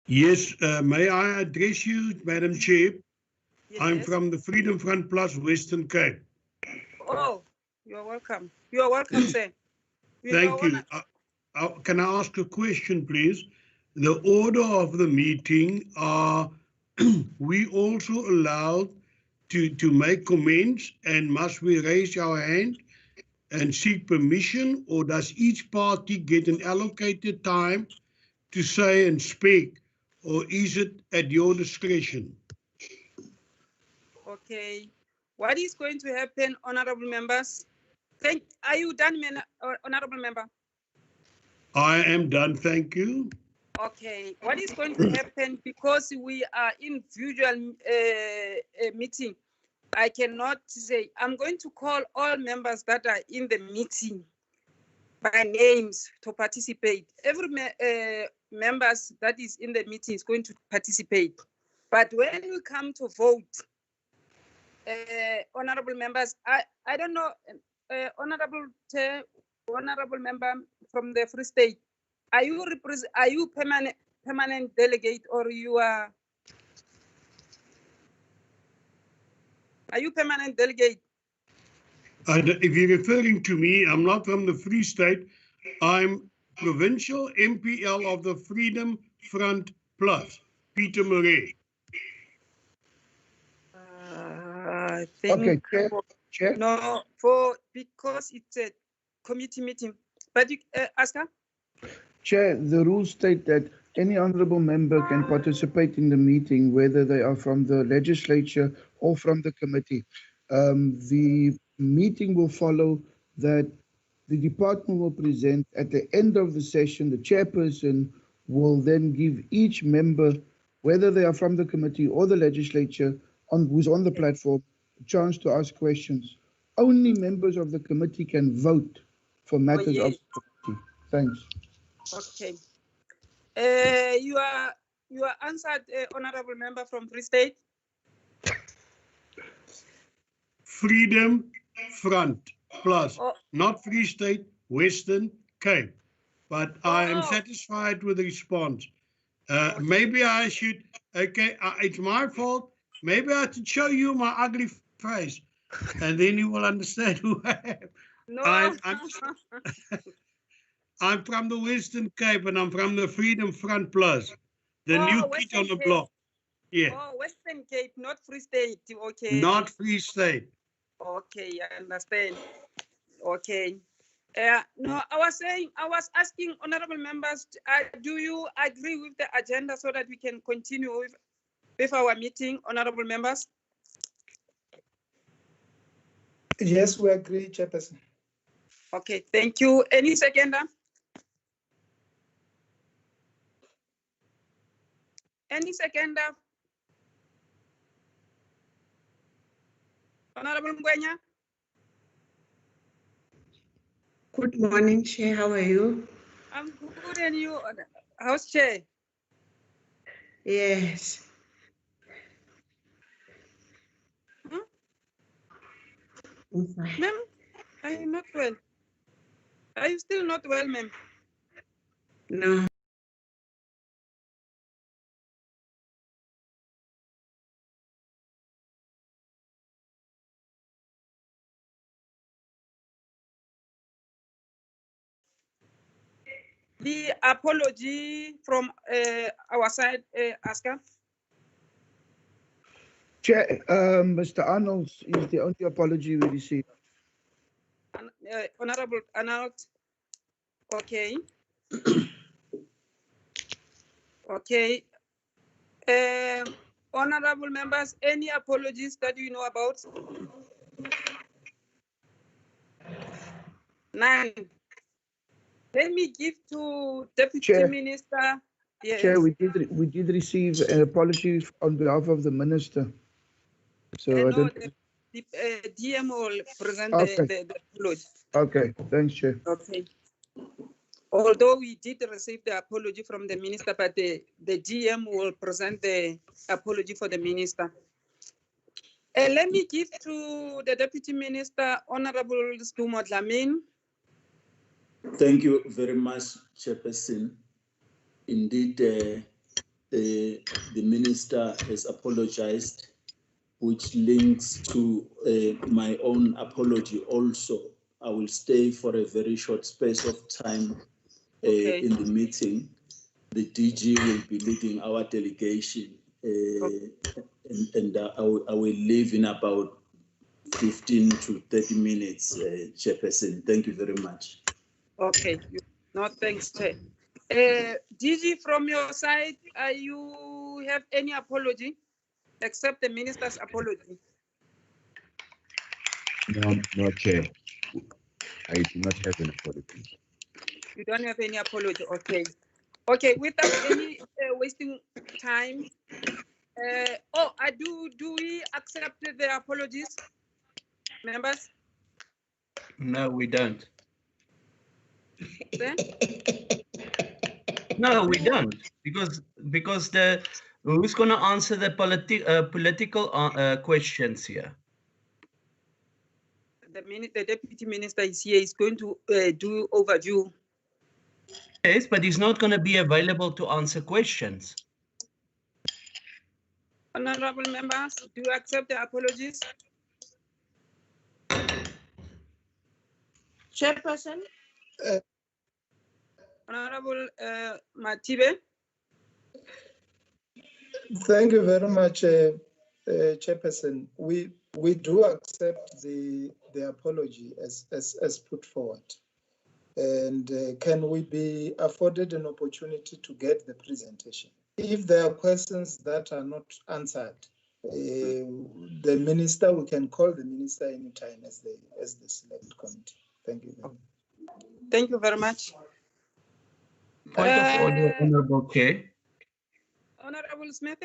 Yes, may I address you, Madam Chair? Yes. I'm from the Freedom Front Plus Western Cape. Oh, you're welcome. You're welcome, sir. Thank you. Can I ask a question, please? The order of the meeting, are we also allowed to make comments, and must we raise our hand and seek permission, or does each party get an allocated time to say and speak, or is it at your discretion? Okay. What is going to happen, honorable members? Are you done, honorable member? I am done, thank you. Okay. What is going to happen, because we are in visual meeting, I cannot say. I'm going to call all members that are in the meeting by names to participate. Every members that is in the meeting is going to participate. But when we come to vote, honorable members, I don't know, honorable chair, honorable member from the Free State, are you permanent delegate, or you are you permanent delegate? If you're referring to me, I'm not from the Free State. I'm provincial MPL of the Freedom Front Plus, Peter Murray. I think Okay, Chair. no, because it's a committee meeting. But Aska? Chair, the rules state that any honourable member can participate in the meeting, whether they are from the legislature or from the committee. The meeting will follow that the department will present at the end of the session. The chairperson will then give each member, whether they are from the committee or the legislature, who's on the platform, a chance to ask questions. Only members of the committee can vote for matters of the committee. Thanks. Okay. You are answered, honorable member from Free State. Freedom Front Plus, not Free State, Western Cape. But I am satisfied with the response. Maybe I should, okay, it's my fault. Maybe I should show you my ugly face, and then you will understand who I am. No. I'm from the Western Cape, and I'm from the Freedom Front Plus, the new kid on the block. Yeah. Oh, Western Cape, not Free State. Okay. Not Free State. Okay, I understand. Okay. No, I was asking honorable members, do you agree with the agenda so that we can continue with our meeting, honorable members? Yes, we agree, Chairperson. Okay, thank you. Any seconder? Any seconder? Honorable Ngwenya? Good morning, Chair. How are you? I'm good, and you? House Chair? Yes. Ma'am, are you not well? Are you still not well, ma'am? No. The apology from our side, Aska. Chair, Mr. Arnold is the only apology we received. Honorable Arnold. Okay. Okay. Honorable members, any apologies that you know about? None. Let me give to Deputy Chair. Minister. Yes. Chair, we did receive an apology on behalf of the minister. So I don't. The DM will present the apology. Okay, thanks, Chair. Okay. Although we did receive the apology from the minister, but the GM will present the apology for the minister. Let me give to the Deputy Minister, Honorable Stumo Dlamini. Thank you very much, Chairperson. Indeed, the the minister has apologized, which links to my own apology also. I will stay for a very short space of time Okay. in the meeting. The DG will be leading our delegation, and I will leave in about 15 to 30 minutes, Chairperson. Thank you very much. Okay. No, thanks, Chair. DG, from your side, you have any apology except the minister's apology? No, Chair. I do not have an apology. You don't have any apology, okay. Okay, without any wasting time. Do we accept the apologies, members? No, we don't. Then? No, we don't, because the who's going to answer the political questions here? The deputy minister is here. He's going to do overview. Yes, but he's not going to be available to answer questions. Honorable members, do you accept the apologies? Chairperson? Honorable Matibe? Thank you very much, Chairperson. We do accept the apology as put forward. And can we be afforded an opportunity to get the presentation? If there are questions that are not answered, the minister, we can call the minister anytime as the select committee. Thank you very much. Thank you very much. Point of order, Honorable Chair. Honorable Smith?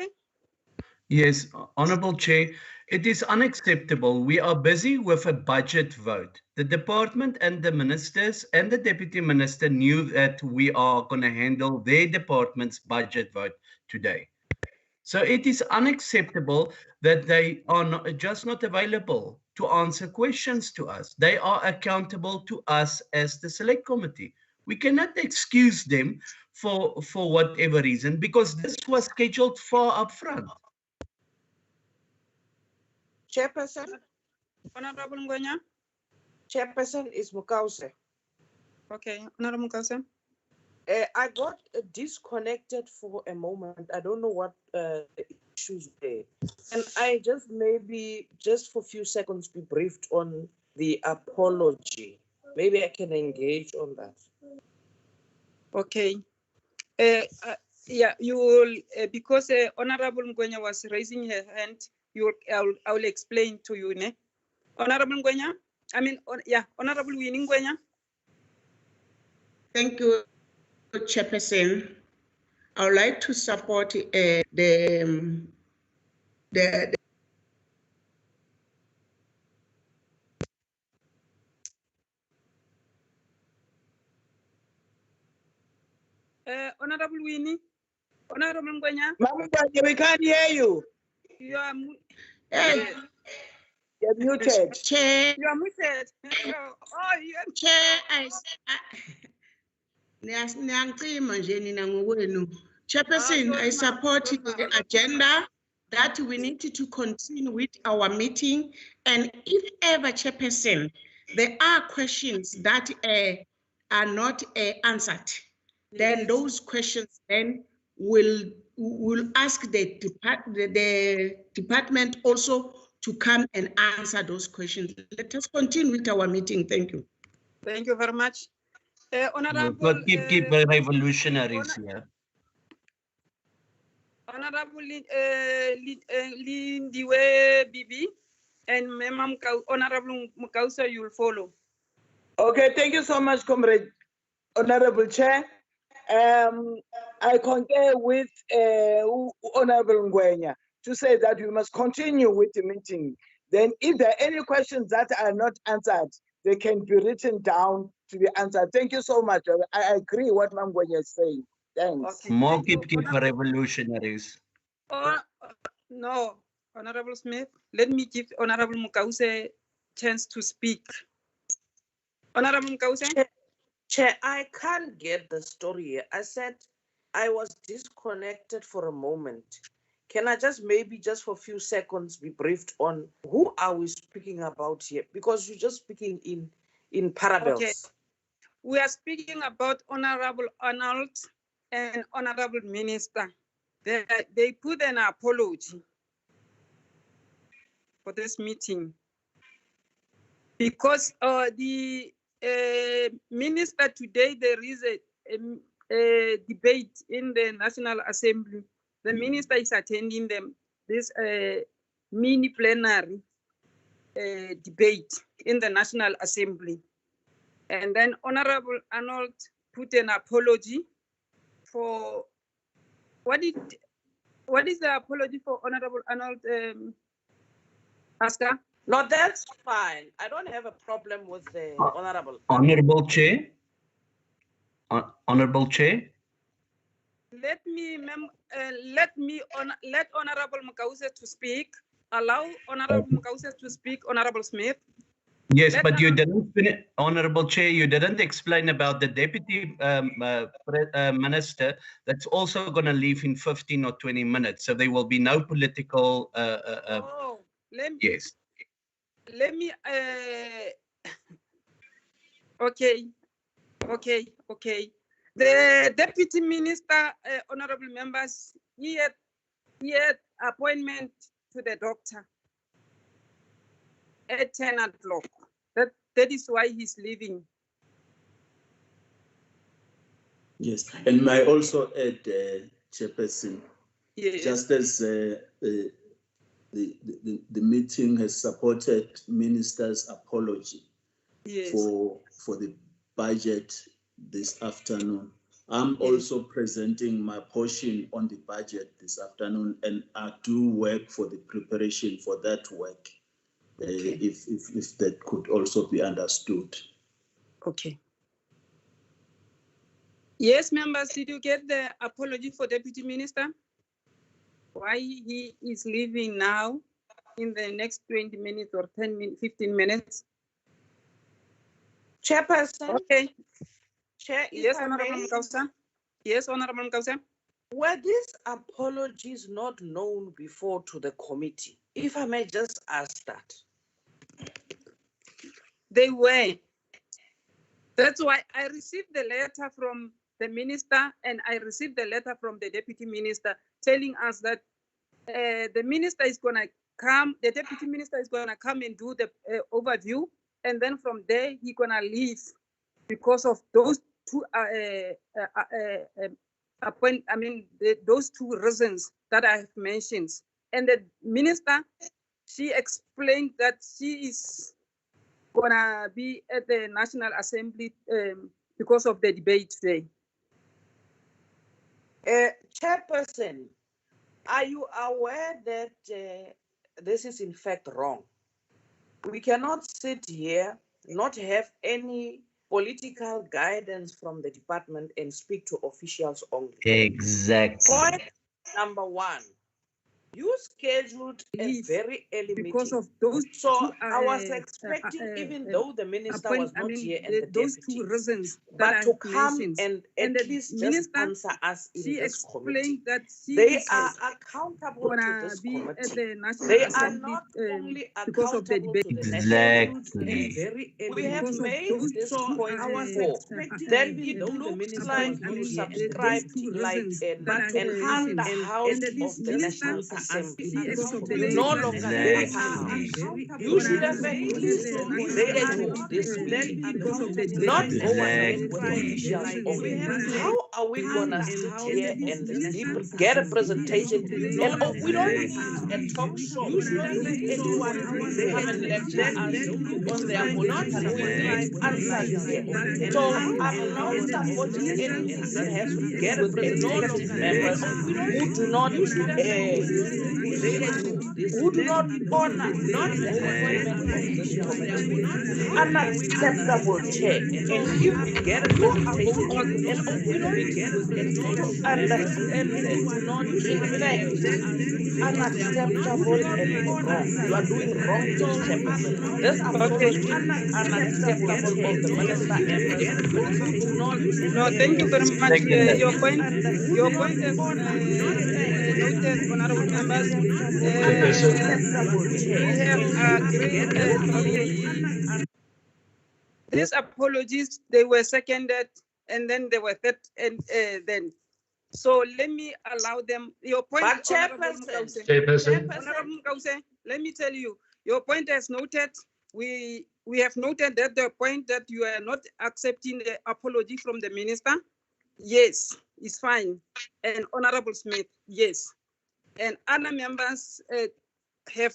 Yes, Honorable Chair, it is unacceptable. We are busy with a budget vote. The department and the ministers and the deputy minister knew that we are going to handle their department's budget vote today. So it is unacceptable that they are just not available to answer questions to us. They are accountable to us as the select committee. We cannot excuse them for whatever reason, because this was scheduled far up front. Chairperson? Honorable Ngwenya? Chairperson is Mukause. Okay, Honorable Mukause. I got disconnected for a moment. I don't know what the issues were. And I just for a few seconds be briefed on the apology. Maybe I can engage on that. Okay. Yeah, you will, because Honorable Ngwenya was raising her hand, I will explain to you. Ne? Honorable Ngwenya? Honorable Winnie Ngwenya? Thank you, Chairperson. I would like to support the Honorable Winnie? Honorable Ngwenya? Mama, we can't hear you. You are You're muted. Chair. You are muted. Chairperson, I support the agenda that we need to continue with our meeting. And if ever, Chairperson, there are questions that are not answered, then those questions then will ask the department also to come and answer those questions. Let us continue with our meeting. Thank you. Thank you very much. Honorable, but keep revolutionaries here. Honorable Lindiwe Bibi and Memam Honorable Mukausa, you will follow. Okay, thank you so much, Comrade Honorable Chair. I concur with Honorable Ngwenya to say that we must continue with the meeting. Then if there are any questions that are not answered, they can be written down to be answered. Thank you so much. I agree what Mam Ngwenya is saying. Thanks. Okay, more keep revolutionaries. No, Honorable Smith, let me give Honorable Mukause a chance to speak. Honorable Mukause? Chair, I can't get the story here. I said I was disconnected for a moment. Can I just maybe just for a few seconds be briefed on who are we speaking about here? Because you're just speaking in parallels. Okay. We are speaking about Honorable Arnold and Honorable Minister. They put an apology for this meeting because the minister today, there is a debate in the National Assembly. The minister is attending this mini plenary debate in the National Assembly. And then Honorable Arnold put an apology for what is the apology for Honorable Arnold, Oscar? No, that's fine. I don't have a problem with the Honorable. Honorable Chair. Honorable Chair. Let Honorable Mukause to speak. Allow Honorable Mukause to speak. Honorable Smith. Yes, but you didn't finish, Honorable Chair, you didn't explain about the Deputy Minister that's also going to leave in 15 or 20 minutes. So there will be no political... yes. Let me... Okay. The Deputy Minister, Honorable members, he had appointment to the doctor at 10 o'clock. That is why he's leaving. Yes, and may I also add, Chairperson, yes. Just as the meeting has supported Minister's apology yes. for the budget this afternoon, I'm also presenting my portion on the budget this afternoon, and I do work for the preparation for that work. Okay. If that could also be understood. Okay. Yes, members, did you get the apology for Deputy Minister? Why he is leaving now in the next 20 minutes or 10 minutes, 15 minutes? Chairperson. Okay. Chair, yes, Honorable Mukause. Yes, Honorable Mukause. Were these apologies not known before to the committee? If I may just ask that. They were. That's why I received the letter from the minister and I received the letter from the deputy minister telling us that the minister is going to come, the deputy minister is going to come and do the overview, and then from there he's going to leave because of those two those two reasons that I have mentioned. And the minister, she explained that she is gonna be at the National Assembly because of the debate today. Chairperson, are you aware that this is in fact wrong? We cannot sit here, not have any political guidance from the department and speak to officials only. Exactly. Point number one. You scheduled a very early because meeting. Of those so I was expecting, even though the minister was not here and the those deputy, two reasons but to come and at least just answer us in this committee. That they are accountable to this committee. They are not only accountable to the national very early. We have made this point before. Then it looks like you subscribed like an underhouse of the national assembly. You no longer have power. You should have at least read this meeting, not go ahead with officials only. How are we gonna sit here and get a presentation? And we don't need a talk show. We don't need anyone to come and lecture us on their political answers here. So I'm not supporting anything that has to get representative members who do not who do not honor not the appointment of this committee, unacceptable, Chair. And if we get a presentation, an open meeting with a total understanding, do not reflect unacceptable and wrong. You are doing wrong, this chairperson. This apology is unacceptable of the minister and the secretary. No, thank you very much. Seconded. Your point is noted, honorable members. We have agreed these apologies, they were seconded and then they were third, and then. So let me allow them. Your point, But Chairperson, Honorable Mkause, let me tell you, your point is noted. We have noted that the point that you are not accepting the apology from the minister. Yes, it's fine. And Honorable Smith, yes. And other members have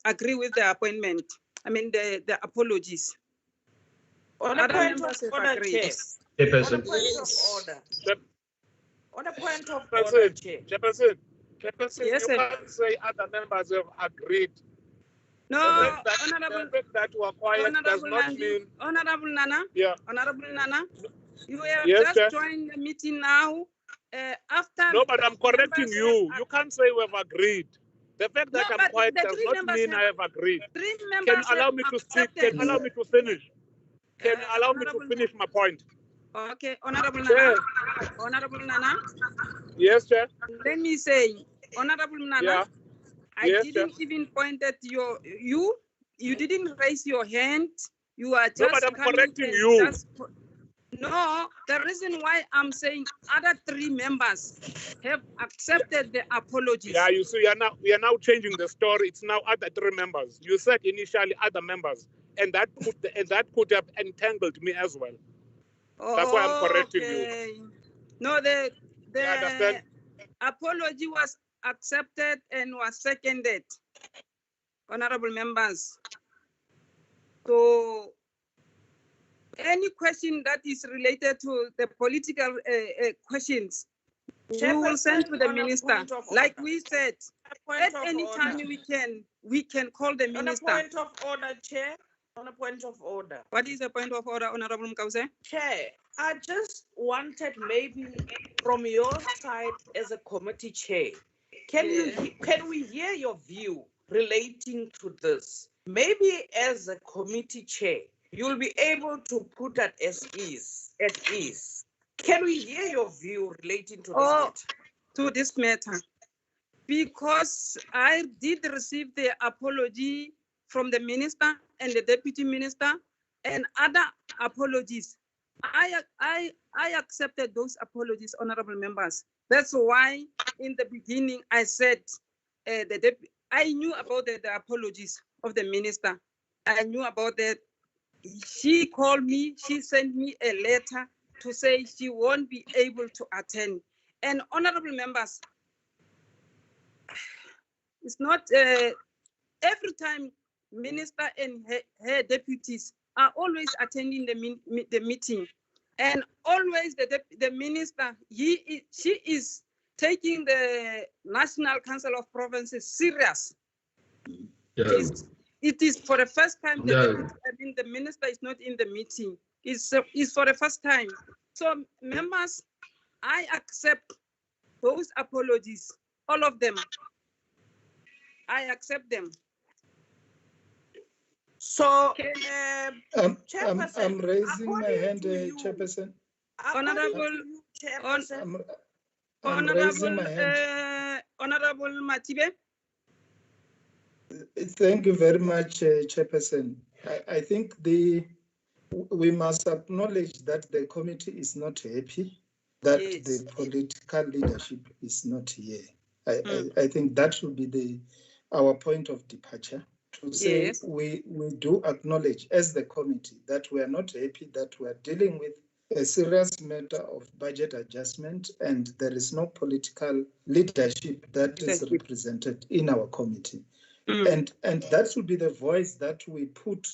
agreed with the appointment. I mean the apologies. On a Other point members of have order, agreed. Chair. On a point of order. On a point of order, Chair. Chairperson, Yes, you sir. can't say other members have agreed. No, The fact that we are quiet does not mean. Honorable Nana. Yeah. Honorable Nana, you have Yes, just Chair. joined the meeting now. After No, but I'm correcting members you. have You can't say we have agreed. The fact that No, I'm but quiet the does three not members mean have- I have agreed. Three Can members allow have me to speak. accepted. Can allow me to finish. Can allow me to Honorable- finish my point. Okay, Honorable Chair. Nana. Honorable Nana, Yes, Chair. let me say, Honorable Nana, Yeah. I Yes, didn't even point at you didn't raise your hand. You are just No, but I'm coming correcting and you. No, the reason why I'm saying other three members have accepted the apologies. Yeah, you see, we are now changing the story. It's now other three members. You said initially other members, and that could have entangled me as well. That's why I'm correcting you. No, the understand? apology was accepted and was seconded, honorable members. So any question that is related to the political questions, we will send to the minister. Like we said, at any time we can call the minister. On a point of order, Chair. On a point of order. What is the point of order, Honorable Mkause? Chair, I just wanted maybe from your side as a committee chair, can we hear your view relating to this? Maybe as a committee chair, you'll be able to put that as is, at ease. Can we hear your view relating to this matter? To this matter, because I did receive the apology from the minister and the deputy minister and other apologies. I accepted those apologies, honorable members. That's why in the beginning I said I knew about the apologies of the minister. I knew about that. She called me, she sent me a letter to say she won't be able to attend. And honorable members, it's not every time minister and her deputies are always attending the meeting, and always the minister she is taking the National Council of Provinces serious. Yeah. It is for the first time Yeah. the minister is not in the meeting. It's for the first time. So members, I accept those apologies, all of them. I accept them. So, I'm raising my hand, Chairperson. Honorable Matibe. Thank you very much, Chairperson. I think we must acknowledge that the committee is not happy, that the political leadership is not here. I think that should be our point of departure, to say we do acknowledge as the committee that we are not happy, that we are dealing with a serious matter of budget adjustment, and there is no political leadership that is represented in our committee. And that should be the voice that we put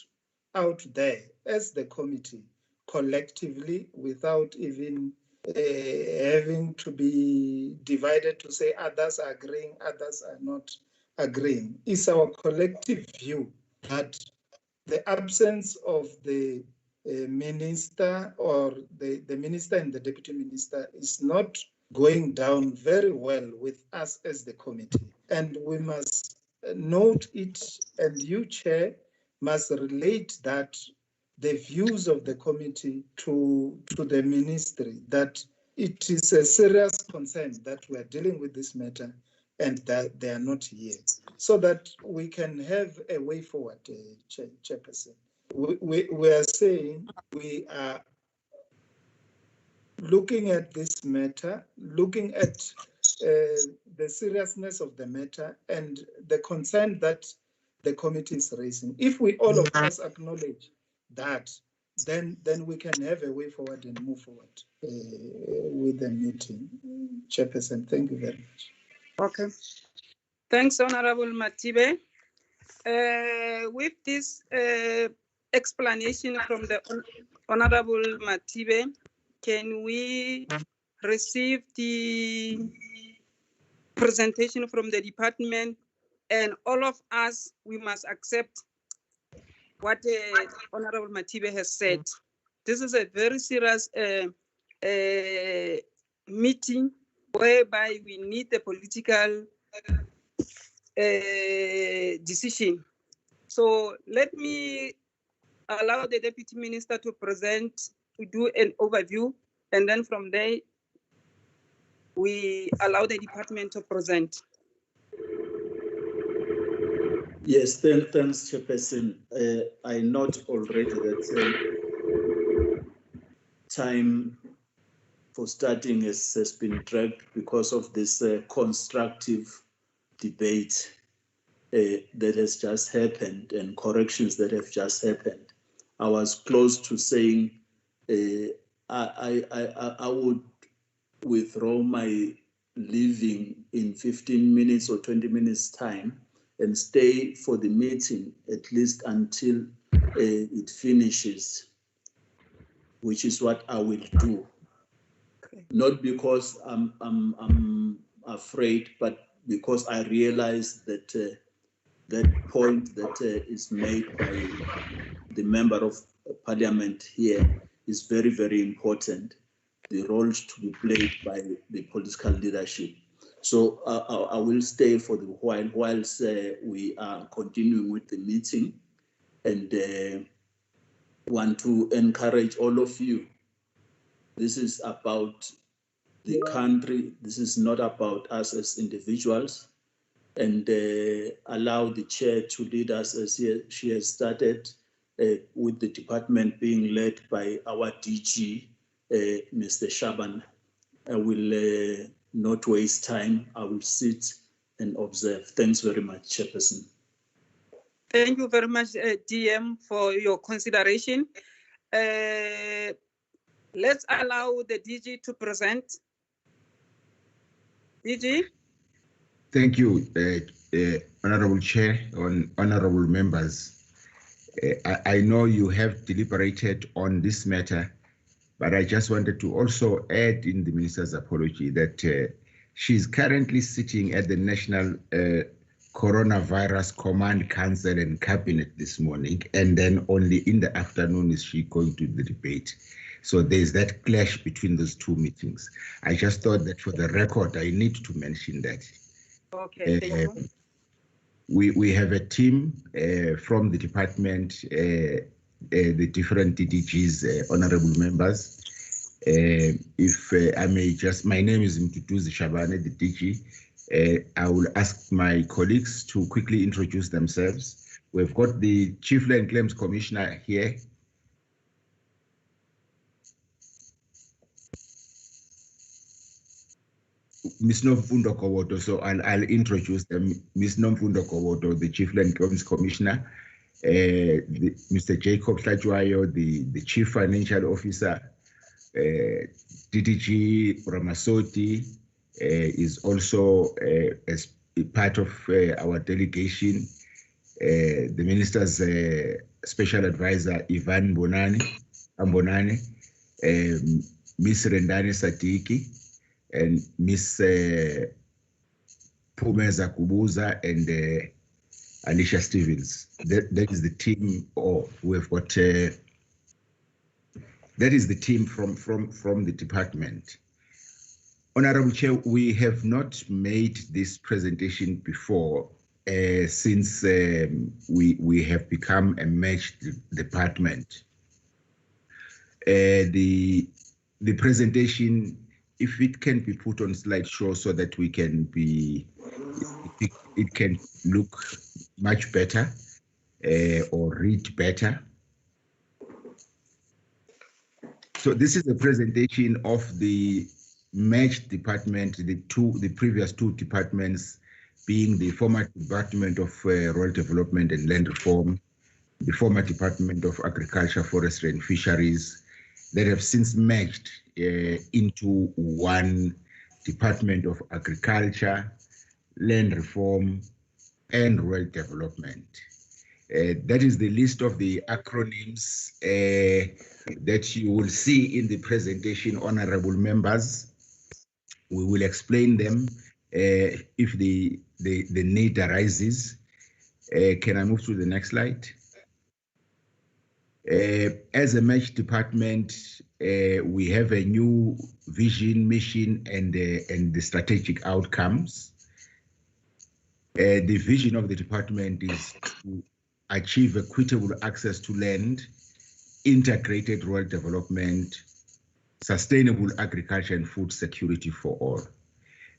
out there as the committee collectively, without even having to be divided to say others are agreeing, others are not agreeing. It's our collective view that the absence of the minister or the minister and the deputy minister is not going down very well with us as the committee. And we must note it, and you, Chair, must relate that the views of the committee to the ministry, that it is a serious concern that we are dealing with this matter and that they are not here, so that we can have a way forward, Chairperson. We are saying we are looking at this matter, looking at the seriousness of the matter and the concern that the committee is raising. If we all of us acknowledge that, then we can have a way forward and move forward with the meeting. Chairperson, thank you very much. Okay. Thanks, Honorable Matibe. With this explanation from the Honorable Matibe, can we receive the presentation from the department, and all of us, we must accept what Honorable Matibe has said. This is a very serious meeting whereby we need a political decision. So let me allow the Deputy Minister to present, to do an overview, and then from there, we allow the department to present. Yes, thanks, Chairperson. I note already that time for starting has been dragged because of this constructive debate that has just happened and corrections that have just happened. I was close to saying I would withdraw my leaving in 15 minutes or 20 minutes time and stay for the meeting at least until it finishes, which is what I will do. Okay. Not because I'm afraid, but because I realize that that point that is made by the member of parliament here is very, very important. The roles to be played by the political leadership. So I will stay for the whilst we are continuing with the meeting, and want to encourage all of you. This is about the country. This is not about us as individuals, and allow the chair to lead us as she has started with the department being led by our DG, Mr. Shaban. I will not waste time. I will sit and observe. Thanks very much, Chairperson. Thank you very much, DM, for your consideration. Let's allow the DG to present. DG? Thank you, Honorable Chair, honorable members. I know you have deliberated on this matter, but I just wanted to also add in the Minister's apology that she's currently sitting at the National Coronavirus Command Council and Cabinet this morning, and then only in the afternoon is she going to the debate. So there's that clash between those two meetings. I just thought that for the record, I need to mention that. Okay, thank you. We have a team from the department, the different DDGs, honorable members. If I may just, my name is Mtutuzi Shabane, the DG. I will ask my colleagues to quickly introduce themselves. We've got the Chief Land Claims Commissioner here. Ms. Nomfundo Kowoto, so I'll introduce them. Ms. Nomfundo Kowoto, the Chief Land Claims Commissioner, Mr. Jacob Tlajwayo, the Chief Financial Officer, DDG Ramasoti is also as part of our delegation. The Minister's Special Advisor, Ivan Ambonane, Miss Rendani Satiki and Miss Pumeza Kubuza and Alicia Stevens. That is the team. We've got. That is the team from the department. Honorable Chair, we have not made this presentation before since we have become a merged department. The presentation, if it can be put on slideshow so that we can be, it can look much better or read better. So this is a presentation of the merged department, the previous two departments being the former Department of Rural Development and Land Reform, the former Department of Agriculture, Forestry and Fisheries, that have since merged into one Department of Agriculture, Land Reform and Rural Development. That is the list of the acronyms that you will see in the presentation, honorable members. We will explain them if the need arises. Can I move to the next slide? As a merged department, we have a new vision, mission, and the strategic outcomes. The vision of the department is to achieve equitable access to land, integrated rural development, sustainable agriculture and food security for all.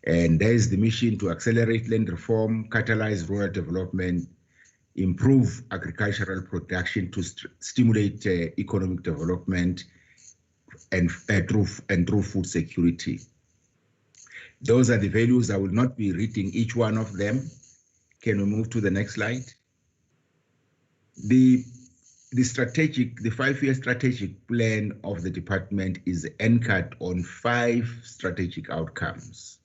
And there is the mission to accelerate land reform, catalyze rural development, improve agricultural production to stimulate economic development and through food security. Those are the values. I will not be reading each one of them. Can we move to the next slide? The 5-year strategic plan of the department is anchored on 5 strategic outcomes.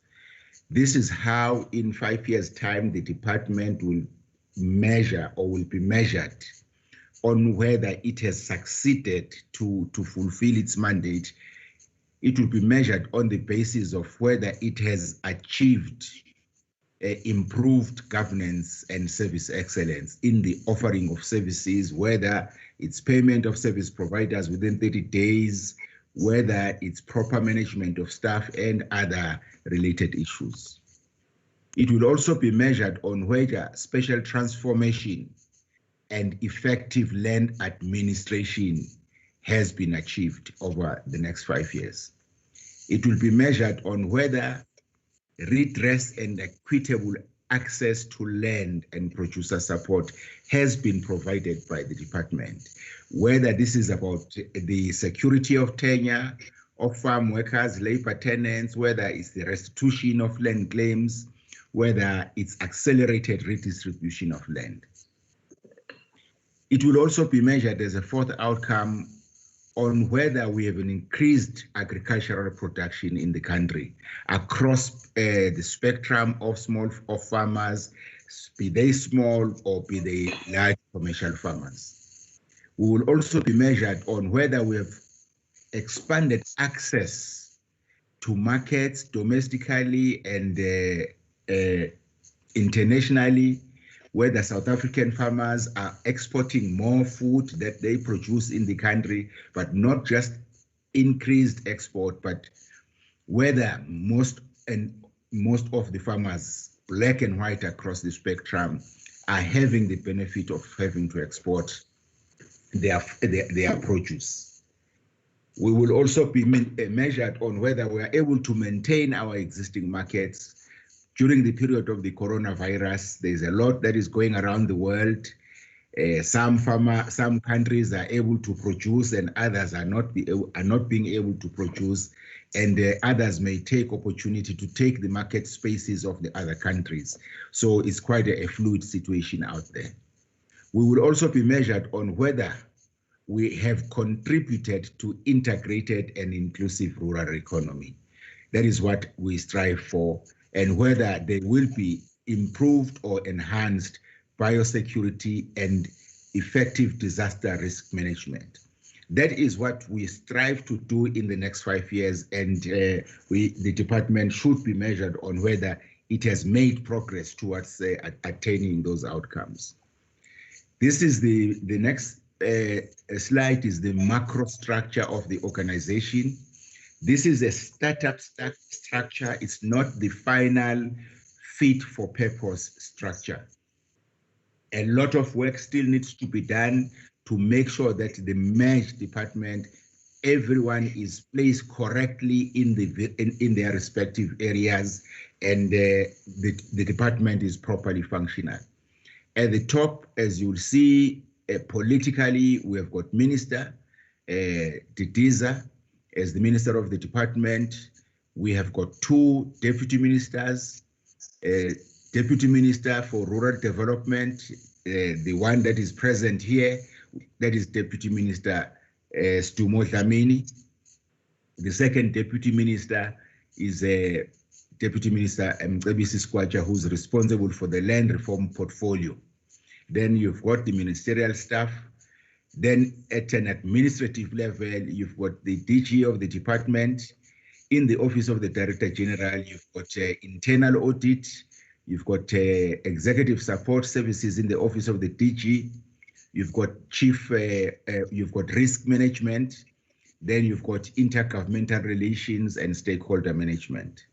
This is how in 5 years' time the department will measure or will be measured on whether it has succeeded to fulfill its mandate. It will be measured on the basis of whether it has achieved improved governance and service excellence in the offering of services, whether it's payment of service providers within 30 days, whether it's proper management of staff and other related issues. It will also be measured on whether special transformation and effective land administration has been achieved over the next 5 years. It will be measured on whether redress and equitable access to land and producer support has been provided by the department, whether this is about the security of tenure of farm workers, labor tenants, whether it's the restitution of land claims, whether it's accelerated redistribution of land. It will also be measured as a 4th outcome on whether we have an increased agricultural production in the country across the spectrum of farmers, be they small or be they large commercial farmers. We will also be measured on whether we have expanded access to markets domestically and internationally, whether South African farmers are exporting more food that they produce in the country, but not just increased export, but whether most of the farmers, black and white across the spectrum, are having the benefit of having to export their produce. We will also be measured on whether we are able to maintain our existing markets. During the period of the coronavirus, there's a lot that is going around the world. Some countries are able to produce and others are not being able to produce, and others may take opportunity to take the market spaces of the other countries. So it's quite a fluid situation out there. We will also be measured on whether we have contributed to integrated and inclusive rural economy. That is what we strive for, and whether they will be improved or enhanced biosecurity and effective disaster risk management. That is what we strive to do in the next 5 years, and the department should be measured on whether it has made progress towards attaining those outcomes. This is the next slide is the macro structure of the organization. This is a startup structure. It's not the final fit for purpose structure. A lot of work still needs to be done to make sure that the merged department, everyone is placed correctly in their respective areas, and the department is properly functional. At the top, as you'll see, politically, we have got Minister Didiza as the Minister of the Department. We have got 2 Deputy Ministers, Deputy Minister for Rural Development, the one that is present here, that is Deputy Minister Stumo Dlamini. The second Deputy Minister is Deputy Minister Mcebisi Skwacha, who's responsible for the land reform portfolio. Then you've got the ministerial staff. Then at an administrative level, you've got the DG of the department. In the Office of the Director General, you've got internal audit. You've got executive support services in the Office of the DG. You've got you've got risk management. Then you've got intergovernmental relations and stakeholder management.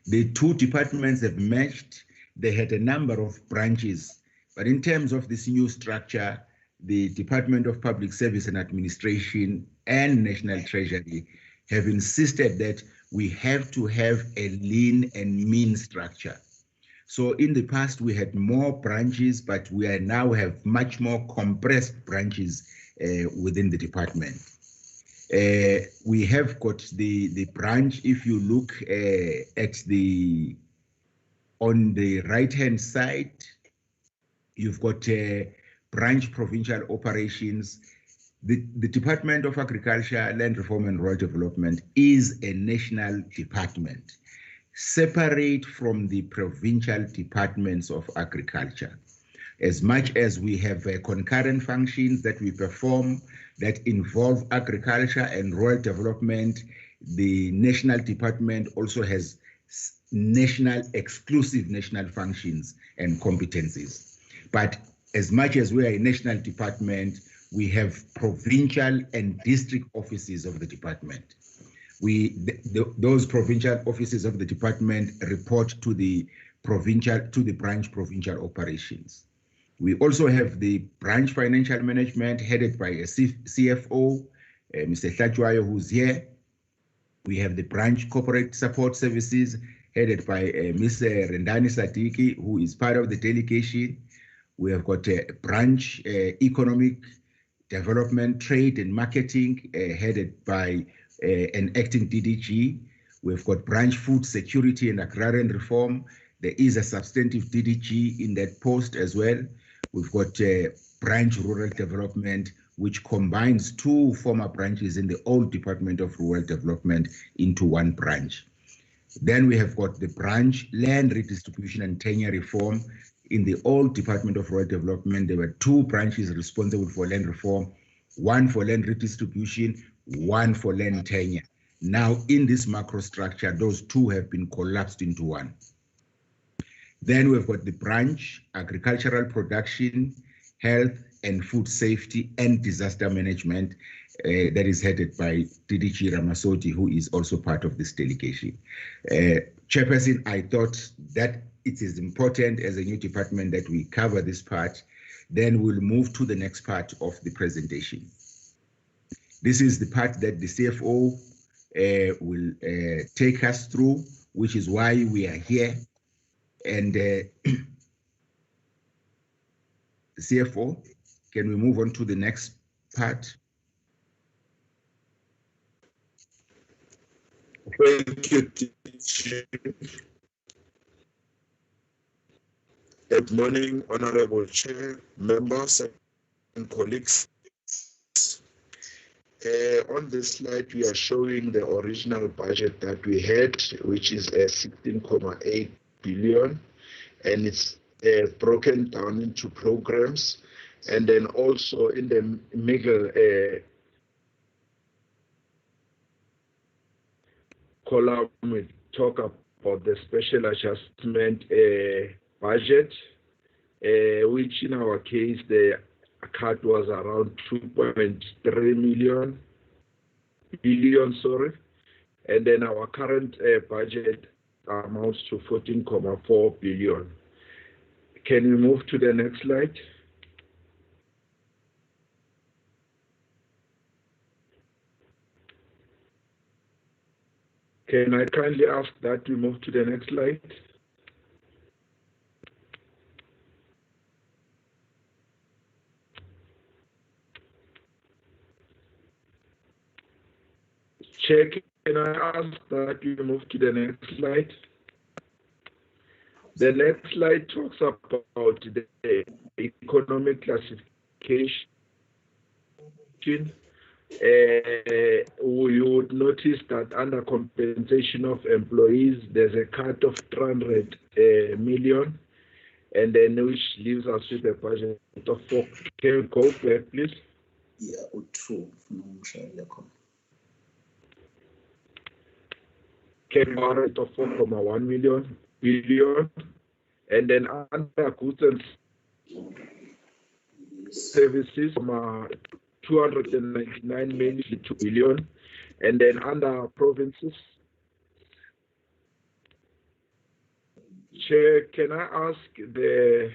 The 2 departments have merged. They had a number of branches, but in terms of this new structure, the Department of Public Service and Administration and National Treasury have insisted that we have to have a lean and mean structure. So in the past, we had more branches, but we now have much more compressed branches within the department. We have got the branch, if you look on the right-hand side, you've got branch provincial operations. The Department of Agriculture, Land Reform and Rural Development is a national department, separate from the provincial departments of agriculture. As much as we have concurrent functions that we perform that involve agriculture and rural development, the national department also has exclusive national functions and competencies. But as much as we are a national department, we have provincial and district offices of the department. Those provincial offices of the department report to the branch provincial operations. We also have the branch financial management headed by a CFO, Mr. Hlachwayo, who's here. We have the branch corporate support services headed by Mr. Rendani Sadiki, who is part of the delegation. We have got a branch economic development, trade and marketing headed by an acting DDG. We've got branch food security and agrarian reform. There is a substantive DDG in that post as well. We've got branch rural development, which combines 2 former branches in the old Department of Rural Development into 1 branch. Then we have got the branch land redistribution and tenure reform. In the old Department of Rural Development, there were 2 branches responsible for land reform, 1 for land redistribution, 1 for land tenure. Now, in this macro structure, those 2 have been collapsed into 1. Then we've got the branch agricultural production, health and food safety and disaster management that is headed by DDG Ramasoti, who is also part of this delegation. Chairperson, I thought that it is important as a new department that we cover this part. Then we'll move to the next part of the presentation. This is the part that the CFO will take us through, which is why we are here. And the CFO, can we move on to the next part? Thank you, teacher. Good morning, Honorable Chair, members and colleagues. On this slide, we are showing the original budget that we had, which is 16.8 billion, and it's broken down into programs. And then also in the middle column, we talk about the special adjustment budget, which in our case, the cut was around 2.3 billion, sorry. And then our current budget amounts to 14.4 billion. Can we move to the next slide? Can I kindly ask that we move to the next slide? Chair, can I ask that we move to the next slide? The next slide talks about the economic classification. You would notice that under compensation of employees, there's a cut of 300 million, and then which leaves us with a budget of 4. Can you go back, please? Yeah, true. Can budget of 4.1 billion, and then under goods and services, 299 million to 2 billion, and then under provinces. Chair, can I ask the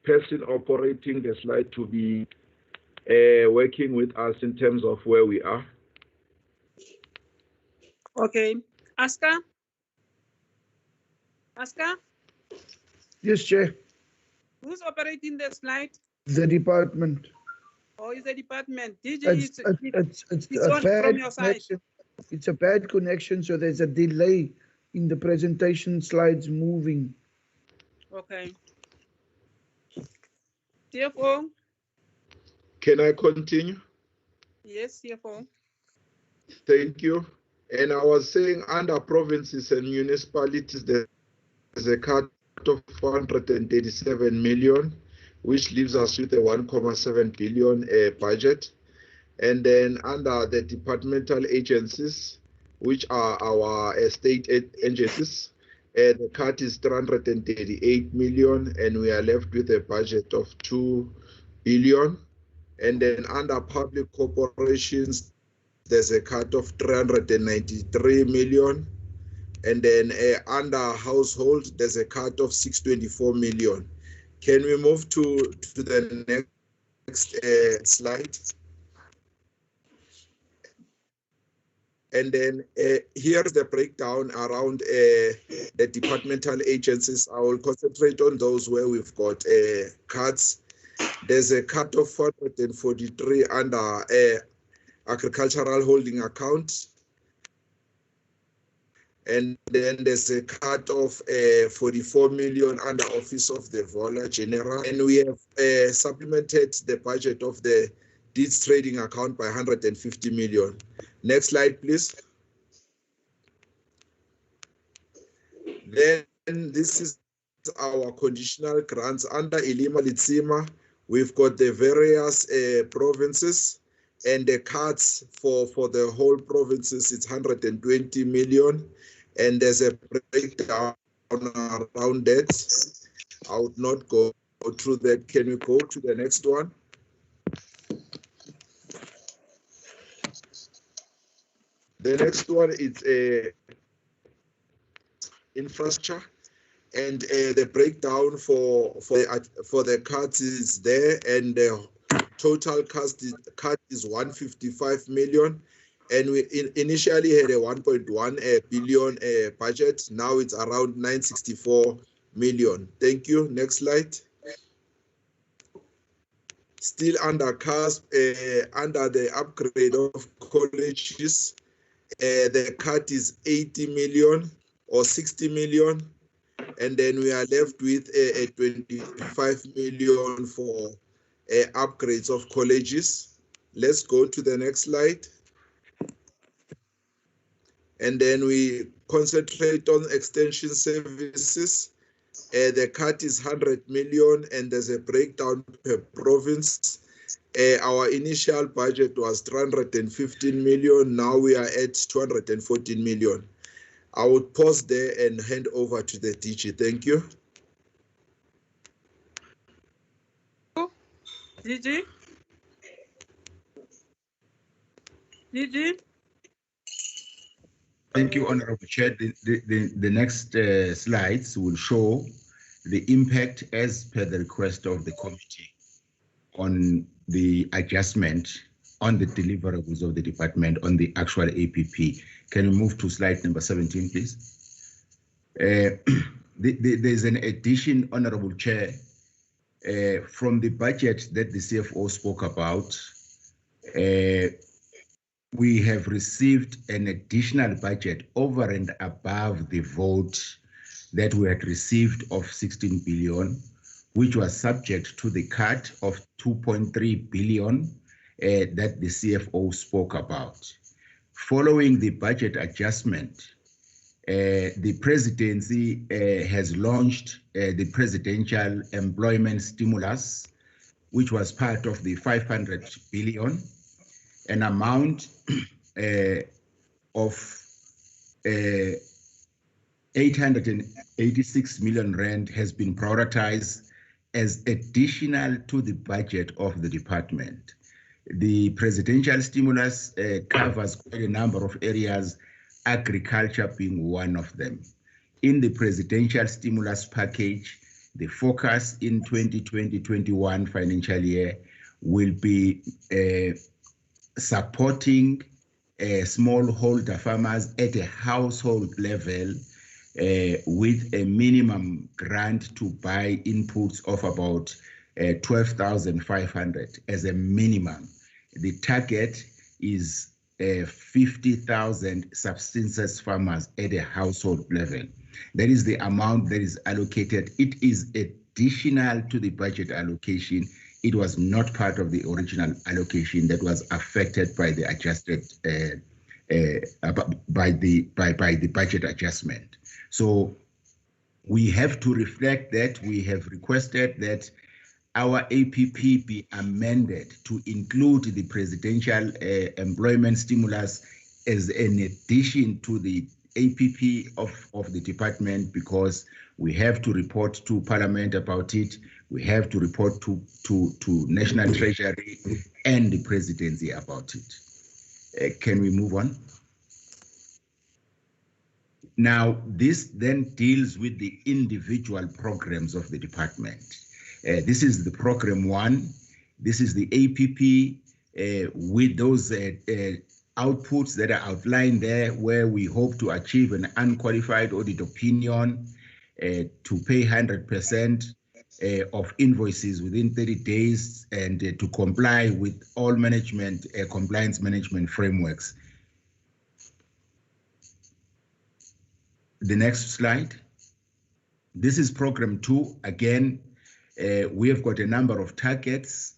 person operating the slide to be working with us in terms of where we are? Okay. Aska? Aska? Yes, Chair. Who's operating the slide? The department. Or is the department? DG, It's a on bad from your side. connection. It's a bad connection, so there's a delay in the presentation slides moving. Okay. CFO? Can I continue? Yes, CFO. Thank you. And I was saying under provinces and municipalities, there's a cut of 437 million, which leaves us with a 1.7 billion budget. And then under the departmental agencies, which are our state agencies, the cut is 338 million, and we are left with a budget of 2 billion. And then under public corporations, there's a cut of 393 million. And then under household, there's a cut of 624 million. Can we move to the next slide? And then here's the breakdown around the departmental agencies. I will concentrate on those where we've got cuts. There's a cut of 443 under agricultural holding account. And then there's a cut of 44 million under Office of the Vola General. And we have supplemented the budget of the deeds trading account by 150 million. Next slide, please. Then this is our conditional grants under Ilima Litsima. We've got the various provinces, and the cuts for the whole provinces, it's 120 million. And there's a breakdown around that. I would not go through that. Can we go to the next one? The next one is infrastructure, and the breakdown for the cuts is there, and the total cut is 155 million, and we initially had a 1.1 billion budget. Now it's around 964 million. Thank you. Next slide. Still under CASP, under the upgrade of colleges, the cut is 80 million or 60 million, and then we are left with a 25 million for upgrades of colleges. Let's go to the next slide. And then we concentrate on extension services. The cut is 100 million and there's a breakdown per province. Our initial budget was 315 million. Now we are at 214 million. I would pause there and hand over to the DG. Thank you. DG? DG? Thank you, Honorable Chair. The next slides will show the impact as per the request of the committee on the adjustment on the deliverables of the department on the actual APP. Can we move to slide number 17, please? There's an addition, Honorable Chair, from the budget that the CFO spoke about. We have received an additional budget over and above the vote that we had received of 16 billion, which was subject to the cut of 2.3 billion that the CFO spoke about. Following the budget adjustment, the presidency has launched the presidential employment stimulus, which was part of the 500 billion. An amount of 886 million rand has been prioritized as additional to the budget of the department. The presidential stimulus covers quite a number of areas, agriculture being one of them. In the presidential stimulus package, the focus in 2020-21 financial year will be supporting smallholder farmers at a household level with a minimum grant to buy inputs of about 12,500 as a minimum. The target is 50,000 subsistence farmers at a household level. That is the amount that is allocated. It is additional to the budget allocation. It was not part of the original allocation that was affected by the adjusted by the budget adjustment. So we have to reflect that. We have requested that our APP be amended to include the presidential employment stimulus as an addition to the APP of the department, because we have to report to Parliament about it. We have to report to National Treasury and the presidency about it. Can we move on? Now, this then deals with the individual programs of the department. This is the program 1. This is the APP with those outputs that are outlined there, where we hope to achieve an unqualified audit opinion, to pay 100% of invoices within 30 days, and to comply with all management compliance management frameworks. The next slide. This is program 2. Again, we have got a number of targets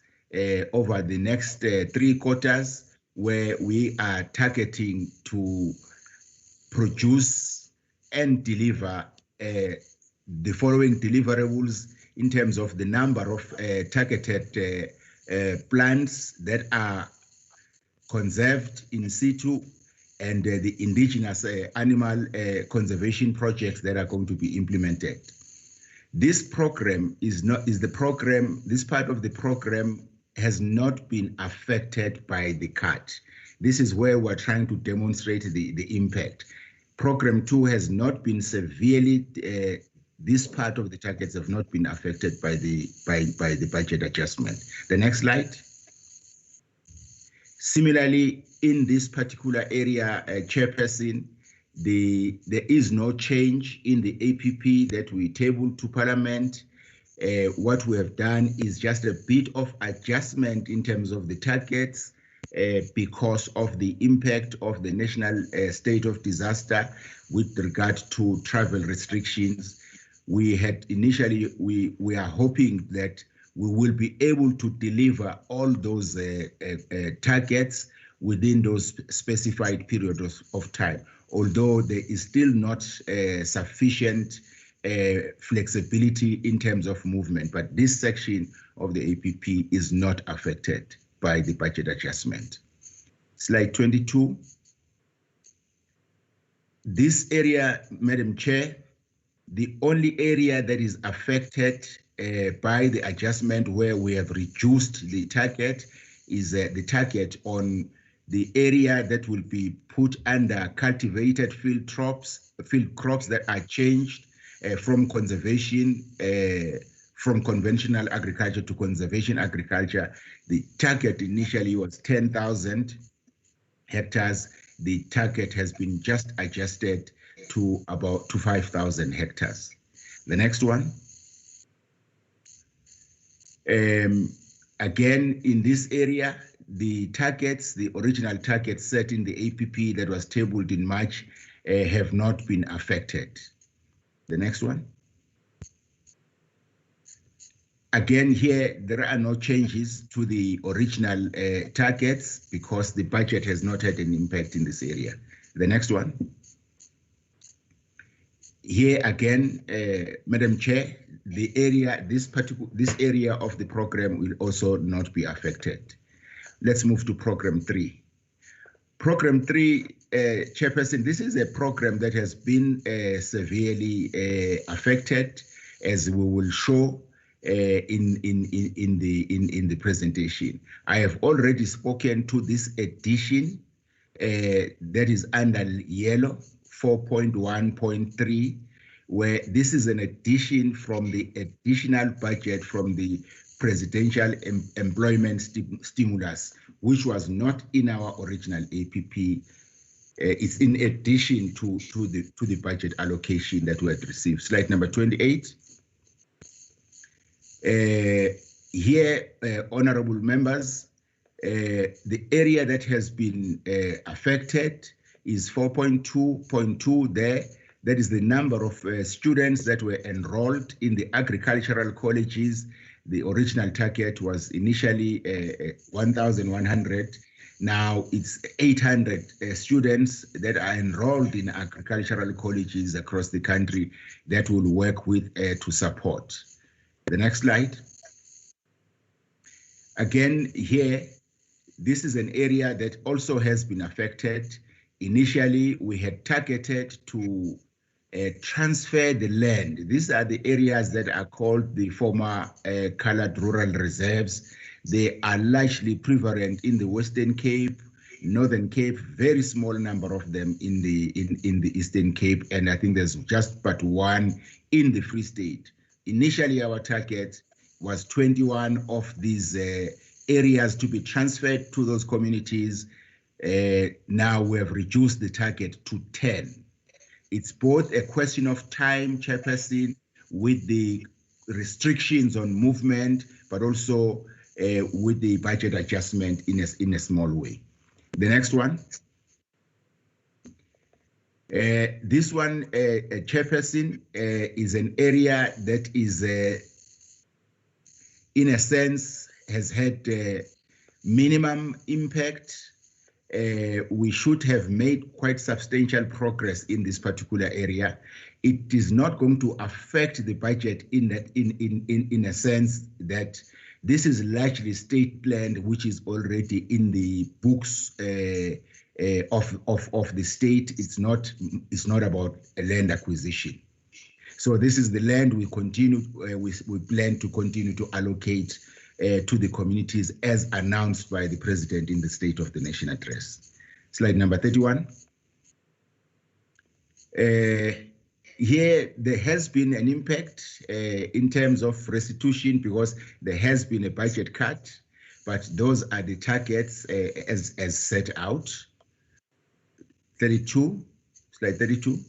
over the next 3 quarters, where we are targeting to produce and deliver the following deliverables in terms of the number of targeted plants that are conserved in situ, and the indigenous animal conservation projects that are going to be implemented. This program this part of the program has not been affected by the cut. This is where we're trying to demonstrate the impact. Program 2 has not been severely, this part of the targets have not been affected by the budget adjustment. The next slide. Similarly, in this particular area, Chairperson, there is no change in the APP that we tabled to Parliament. What we have done is just a bit of adjustment in terms of the targets because of the impact of the national state of disaster with regard to travel restrictions. We had initially, we are hoping that we will be able to deliver all those targets within those specified periods of time, although there is still not sufficient flexibility in terms of movement, but this section of the APP is not affected by the budget adjustment. Slide 22. This area, Madam Chair, the only area that is affected by the adjustment where we have reduced the target is the target on the area that will be put under cultivated field crops that are changed from conservation, from conventional agriculture to conservation agriculture. The target initially was 10,000 hectares. The target has been just adjusted to about 5,000 hectares. The next one. Again, in this area, the targets, the original targets set in the APP that was tabled in March have not been affected. The next one. Again, here, there are no changes to the original targets because the budget has not had an impact in this area. The next one. Here again, Madam Chair, the area, this area of the program will also not be affected. Let's move to program 3. Program 3, Chairperson, this is a program that has been severely affected, as we will show in the presentation. I have already spoken to this addition that is under yellow, 4.1.3, where this is an addition from the additional budget from the presidential employment stimulus, which was not in our original APP. It's in addition to the budget allocation that we had received. Slide number 28. Here, honorable members, the area that has been affected is 4.2.2 there. That is the number of students that were enrolled in the agricultural colleges. The original target was initially 1,100. Now it's 800 students that are enrolled in agricultural colleges across the country that will work with to support. The next slide. Again, here, this is an area that also has been affected. Initially, we had targeted to transfer the land. These are the areas that are called the former colored rural reserves. They are largely prevalent in the Western Cape, Northern Cape, very small number of them in the Eastern Cape, and I think there's just but one in the Free State. Initially, our target was 21 of these areas to be transferred to those communities. Now we have reduced the target to 10. It's both a question of time, Chairperson, with the restrictions on movement, but also with the budget adjustment in a small way. The next one. This one, Chairperson, is an area that is, in a sense, has had minimum impact. We should have made quite substantial progress in this particular area. It is not going to affect the budget in that, in a sense that this is largely state land, which is already in the books of the state. It's not about a land acquisition. So this is the land we plan to continue to allocate to the communities as announced by the President in the State of the Nation address. Slide number 31. Here, there has been an impact in terms of restitution because there has been a budget cut, but those are the targets as set out. 32, slide 32.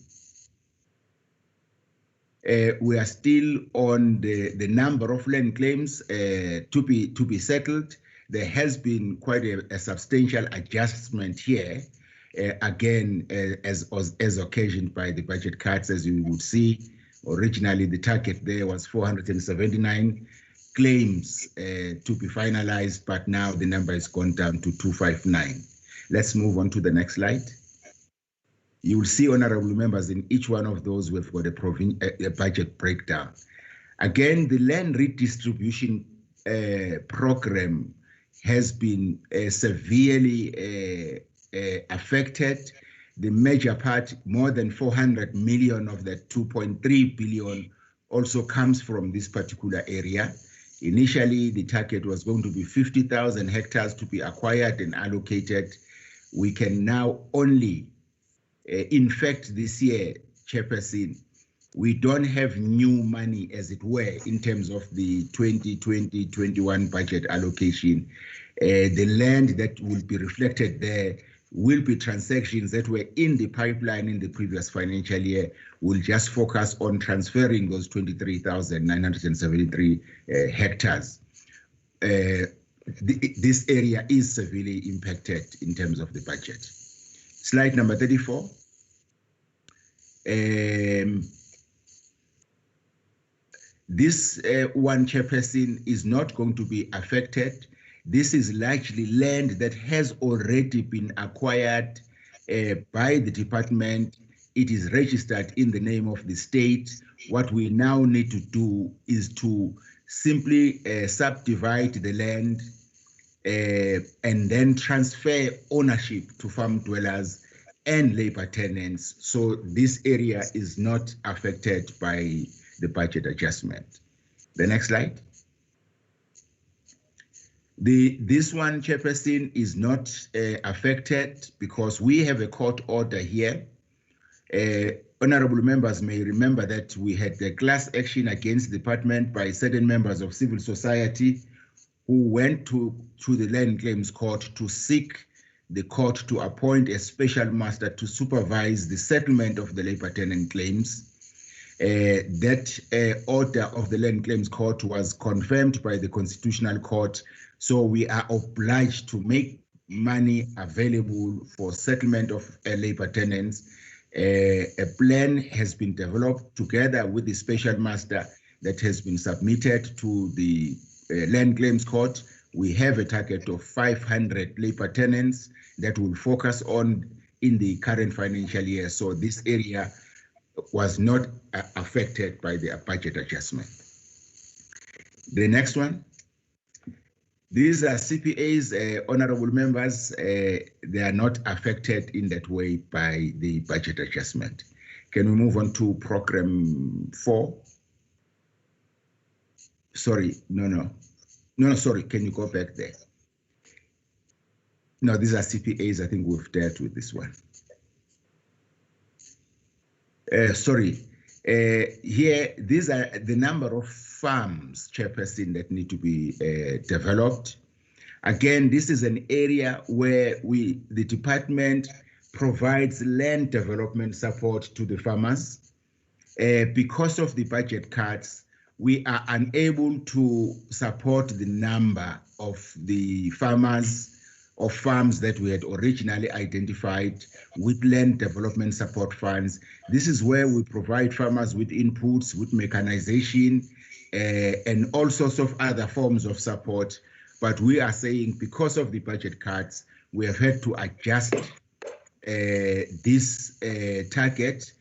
We are still on the number of land claims to be settled. There has been quite a substantial adjustment here, again, as occasioned by the budget cuts, as you would see. Originally, the target there was 479 claims to be finalized, but now the number has gone down to 259. Let's move on to the next slide. You will see, honorable members, in each one of those we've got a budget breakdown. Again, the land redistribution program has been severely affected. The major part, more than 400 million of that 2.3 billion, also comes from this particular area. Initially, the target was going to be 50,000 hectares to be acquired and allocated. We can now only, in fact, this year, Chairperson, we don't have new money, as it were, in terms of the 2020-21 budget allocation. The land that will be reflected there will be transactions that were in the pipeline in the previous financial year. We'll just focus on transferring those 23,973 hectares. This area is severely impacted in terms of the budget. Slide number 34. This one, Chairperson, is not going to be affected. This is largely land that has already been acquired by the department. It is registered in the name of the state. What we now need to do is to simply subdivide the land and then transfer ownership to farm dwellers and labor tenants. So this area is not affected by the budget adjustment. The next slide. This one, Chairperson, is not affected because we have a court order here. Honorable members may remember that we had the class action against the department by certain members of civil society who went to the Land Claims Court to seek the court to appoint a special master to supervise the settlement of the labor tenant claims. That order of the Land Claims Court was confirmed by the Constitutional Court, so we are obliged to make money available for settlement of labor tenants. A plan has been developed together with the special master that has been submitted to the Land Claims Court. We have a target of 500 labor tenants that will focus on in the current financial year, so this area was not affected by the budget adjustment. The next one. These are CPAs, honorable members. They are not affected in that way by the budget adjustment. Can we move on to program 4? Sorry, no, sorry, can you go back there? No, these are CPAs. I think we've dealt with this one. Sorry, here, these are the number of farms, Chairperson, that need to be developed. Again, this is an area where the department provides land development support to the farmers. Because of the budget cuts, we are unable to support the number of the farms that we had originally identified with land development support funds. This is where we provide farmers with inputs, with mechanization, and all sorts of other forms of support. But we are saying because of the budget cuts, we have had to adjust this target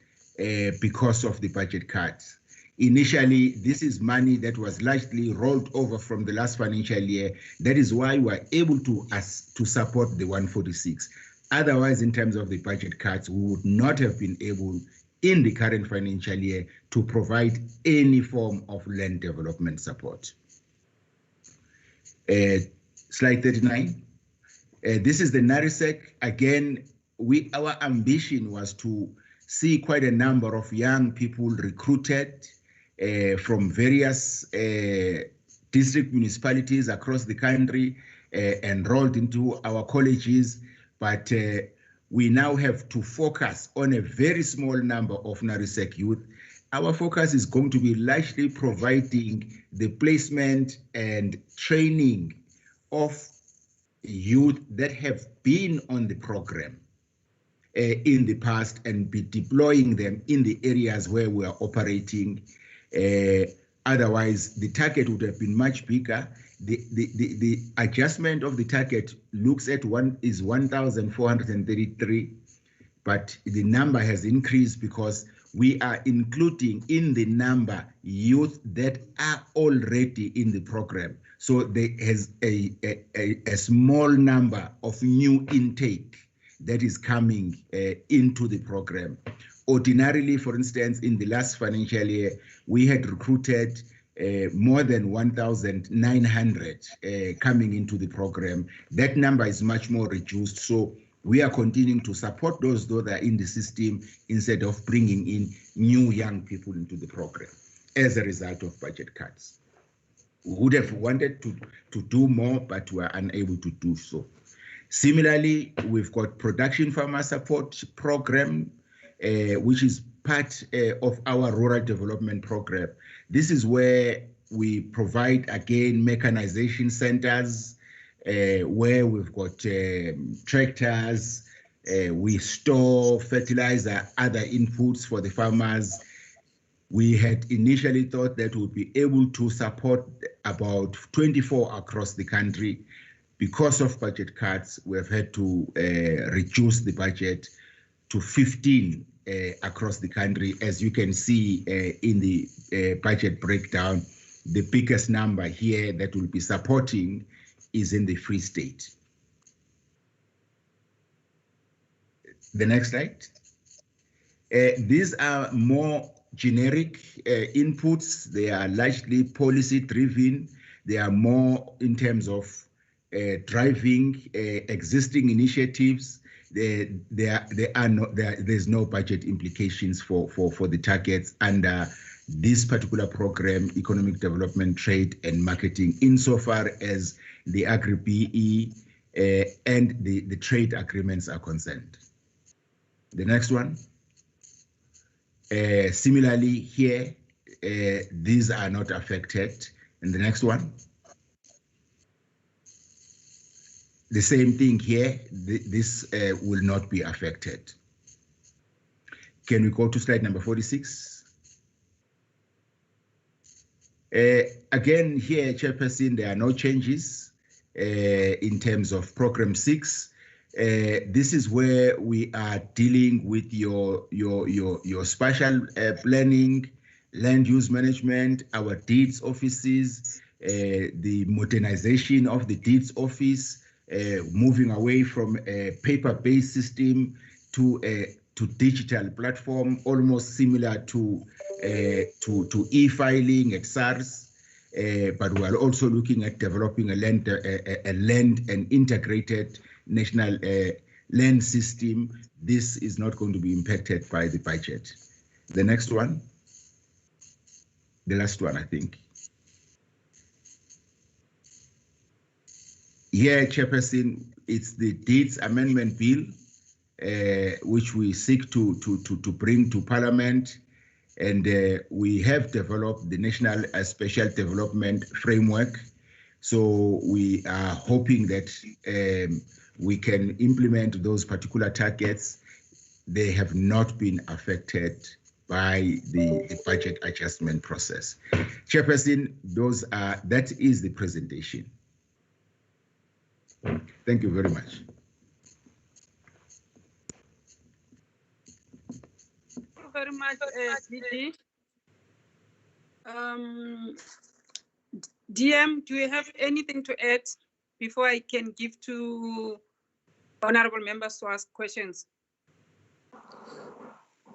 because of the budget cuts. Initially, this is money that was largely rolled over from the last financial year. That is why we are able to support the 146. Otherwise, in terms of the budget cuts, we would not have been able in the current financial year to provide any form of land development support. Slide 39. This is the NARISEC. Again, our ambition was to see quite a number of young people recruited from various district municipalities across the country, enrolled into our colleges, but we now have to focus on a very small number of NARISEC youth. Our focus is going to be largely providing the placement and training of youth that have been on the program in the past and be deploying them in the areas where we are operating. Otherwise, the target would have been much bigger. The adjustment of the target looks at 1,433. but the number has increased because we are including in the number youth that are already in the program. So there is a small number of new intake that is coming into the program. Ordinarily, for instance, in the last financial year, we had recruited more than 1,900 coming into the program. That number is much more reduced. So we are continuing to support those that are in the system instead of bringing in new young people into the program as a result of budget cuts. We would have wanted to do more, but we are unable to do so. Similarly, we've got production farmer support program, which is part of our rural development program. This is where we provide, again, mechanization centers, where we've got tractors, we store fertilizer, other inputs for the farmers. We had initially thought that we'd be able to support about 24 across the country. Because of budget cuts, we have had to reduce the budget to 15 across the country. As you can see in the budget breakdown, the biggest number here that will be supporting is in the Free State. The next slide. These are more generic inputs. They are largely policy driven. They are more in terms of driving existing initiatives. There's no budget implications for the targets under this particular program, Economic Development, Trade and Marketing, insofar as the Agri-BE and the trade agreements are concerned. The next one. Similarly here, these are not affected. And the next one. The same thing here, this will not be affected. Can we go to slide number 46? Again, here, Chairperson, there are no changes in terms of Program 6. This is where we are dealing with your spatial planning, land use management, our deeds offices, the modernization of the deeds office, moving away from a paper-based system to digital platform, almost similar to e-filing at SARS. But we are also looking at developing a land and integrated national land system. This is not going to be impacted by the budget. The next one, the last one, I think. Here, Chairperson, it's the Deeds Amendment Bill, which we seek to bring to Parliament. And we have developed the National Special Development Framework. So we are hoping that we can implement those particular targets. They have not been affected by the budget adjustment process. Chairperson, that is the presentation. Thank you very much. Thank you very much, DG. DM, do you have anything to add before I can give to honorable members to ask questions?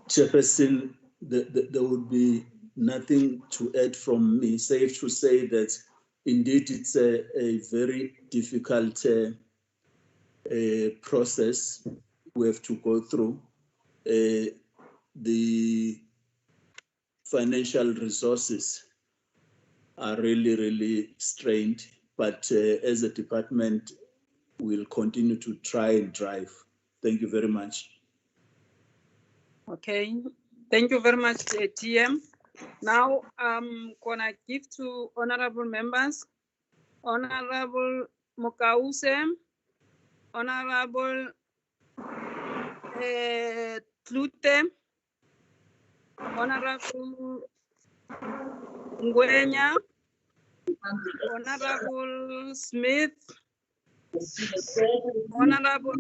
Chairperson, there would be nothing to add from me. Safe to say that indeed it's a very difficult process we have to go through. The financial resources are really strained, but as a department, we'll continue to try and drive. Thank you very much. Okay, thank you very much, TM. Now I'm gonna give to honorable members. Honorable Mokause, Honorable Tlute, Honorable Ngwenya, Honorable Smith, Honorable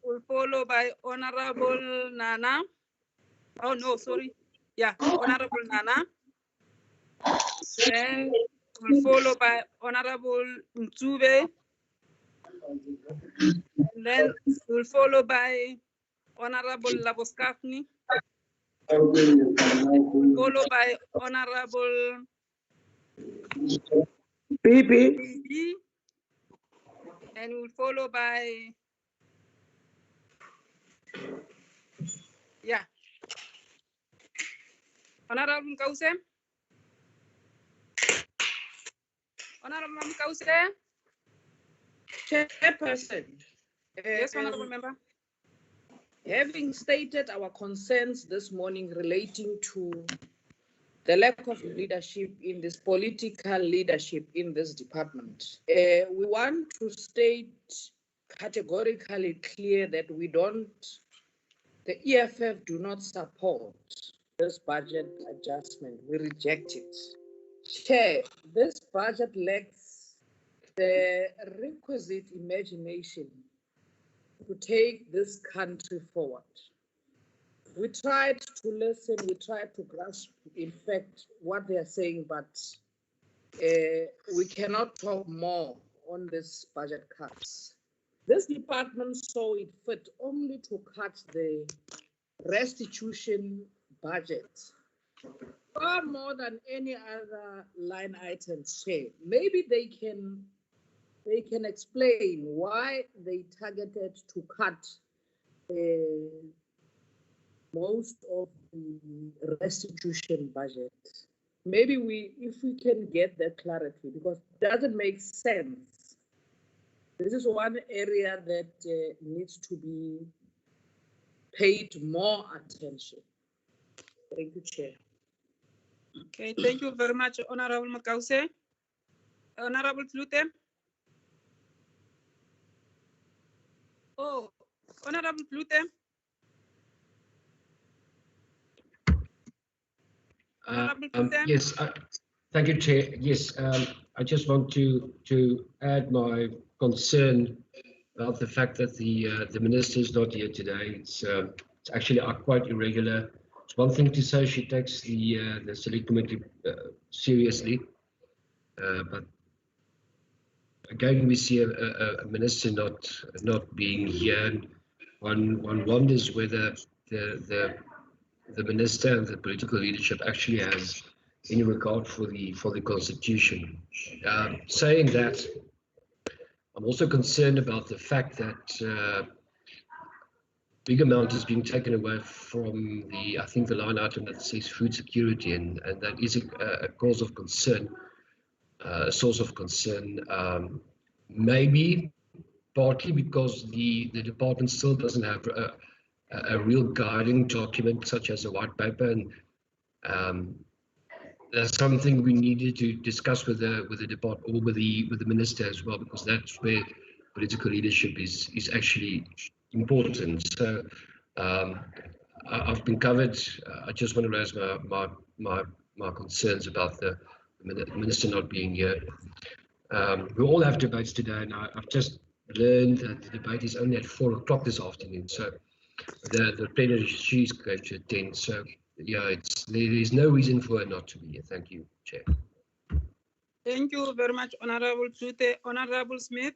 will follow by Honorable Nana. Oh, no, sorry. Yeah, Honorable Nana. Then will follow by Honorable Mtsube. And then will follow by Honorable Laboskafni. Followed by Honorable PP. And will follow by, yeah, Honorable Mkause. Honorable Mkause. Chairperson. Yes, Honorable Member. Having stated our concerns this morning relating to the lack of leadership in this political leadership in this department, we want to state categorically clear that the EFF do not support this budget adjustment. We reject it. Chair, this budget lacks the requisite imagination to take this country forward. We tried to listen, we tried to grasp, in fact, what they are saying, but we cannot talk more on this budget cuts. This department saw it fit only to cut the restitution budget far more than any other line item share. Maybe they can explain why they targeted to cut most of the restitution budget. Maybe if we can get that clarity, because it doesn't make sense. This is one area that needs to be paid more attention. Thank you, Chair. Okay, thank you very much, Honorable Makause. Honorable Klute. Oh, Honorable Klute. Yes, thank you, Chair. Yes, I just want to add my concern about the fact that the minister is not here today. It's actually quite irregular. It's one thing to say she takes the select committee seriously, but again we see a minister not being here. And one wonders whether the minister and the political leadership actually has any regard for the constitution. Saying that, I'm also concerned about the fact that big amount is being taken away from I think the line item that says food security, and that is a cause of concern, a source of concern. Maybe partly because the department still doesn't have a real guiding document such as a white paper, and that's something we needed to discuss with the department or with the minister as well, because that's where political leadership is actually important. So I've been covered. I just want to raise my concerns about the minister not being here. We all have debates today, and I've just learned that the debate is only at 4 o'clock this afternoon. So the plenary she's going to attend. So yeah, there's no reason for her not to be here. Thank you, Chair. Thank you very much, Honorable Klute. Honorable Smith.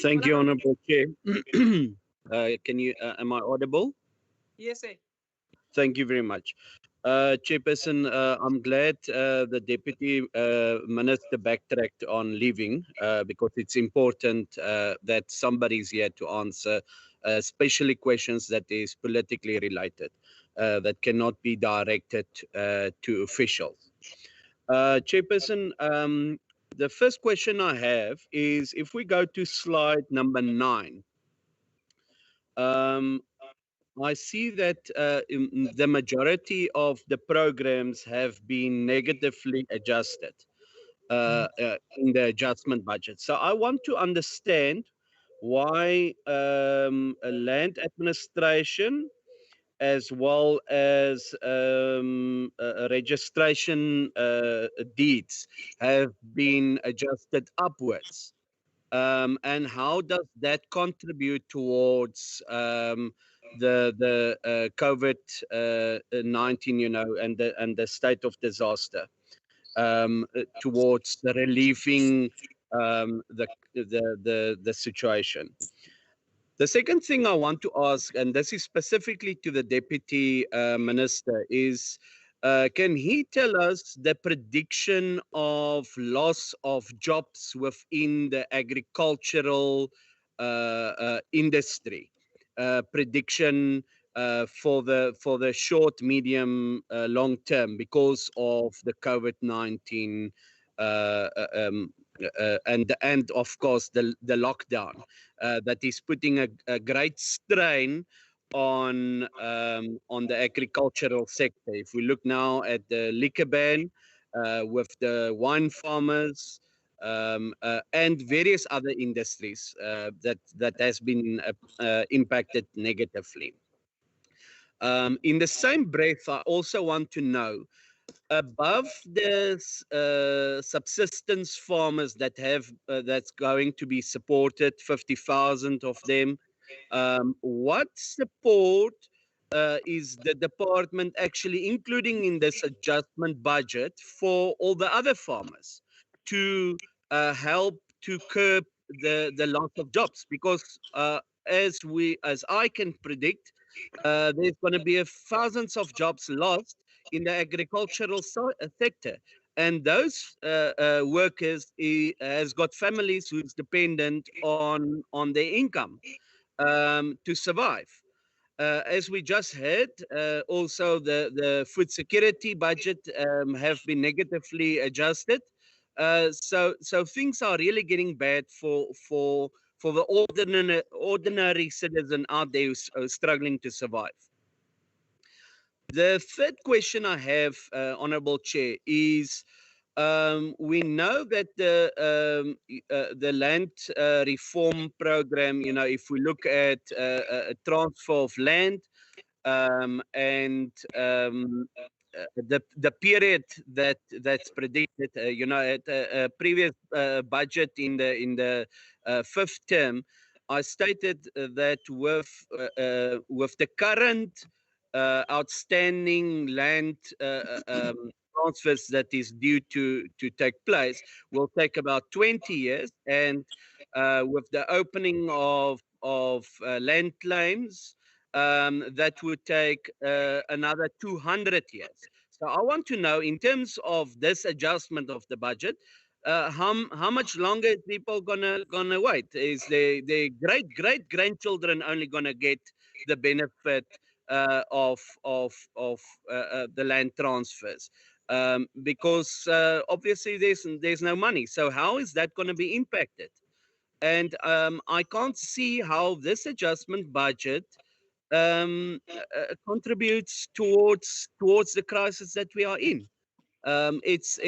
Thank you, Honorable Chair. Am I audible? Yes, sir. Thank you very much. Chairperson, I'm glad the Deputy Minister backtracked on leaving because it's important that somebody's here to answer, especially questions that is politically related, that cannot be directed to officials. Chairperson, the first question I have is if we go to slide number 9, I see that the majority of the programs have been negatively adjusted in the adjustment budget. So I want to understand why land administration as well as registration deeds have been adjusted upwards. And how does that contribute towards the COVID-19, you know, and the state of disaster, towards the relieving the situation? The second thing I want to ask, and this is specifically to the Deputy Minister, is can he tell us the prediction of loss of jobs within the agricultural industry? Prediction for the short, medium, long term because of the COVID-19 and of course the lockdown that is putting a great strain on the agricultural sector. If we look now at the liquor ban with the wine farmers and various other industries that has been impacted negatively. In the same breath, I also want to know, above the subsistence farmers that have that's going to be supported, 50,000 of them, what support is the department actually including in this adjustment budget for all the other farmers to help to curb the loss of jobs? Because as I can predict, there's going to be thousands of jobs lost in the agricultural sector, and those workers has got families who's dependent on their income to survive. As we just heard, also the food security budget have been negatively adjusted. So things are really getting bad for the ordinary citizen out there who's struggling to survive. The third question I have, Honorable Chair, is we know that the land reform program, you know, if we look at a transfer of land and the period that's predicted, you know, at a previous budget in the fifth term, I stated that with the current outstanding land transfers that is due to take place will take about 20 years, and with the opening of land claims, that would take another 200 years. So I want to know, in terms of this adjustment of the budget, how much longer is people gonna wait? Is the great grandchildren only gonna get the benefit of the land transfers? Because obviously there's no money. So how is that going to be impacted? And I can't see how this adjustment budget contributes towards the crisis that we are in. It's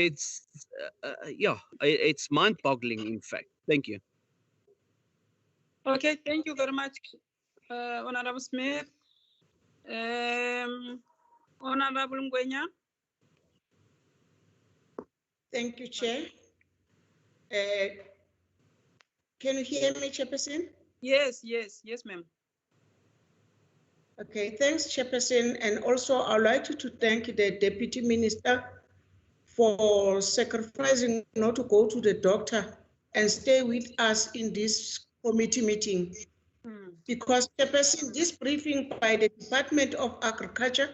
mind-boggling, in fact. Thank you. Okay, thank you very much, Honorable Smith. Honorable Ngwenya. Thank you, Chair. Can you hear me, Chairperson? Yes, ma'am. Okay, thanks, Chairperson. And also, I'd like to thank the Deputy Minister for sacrificing not to go to the doctor and stay with us in this committee meeting. Because, Chairperson, this briefing by the Department of Agriculture,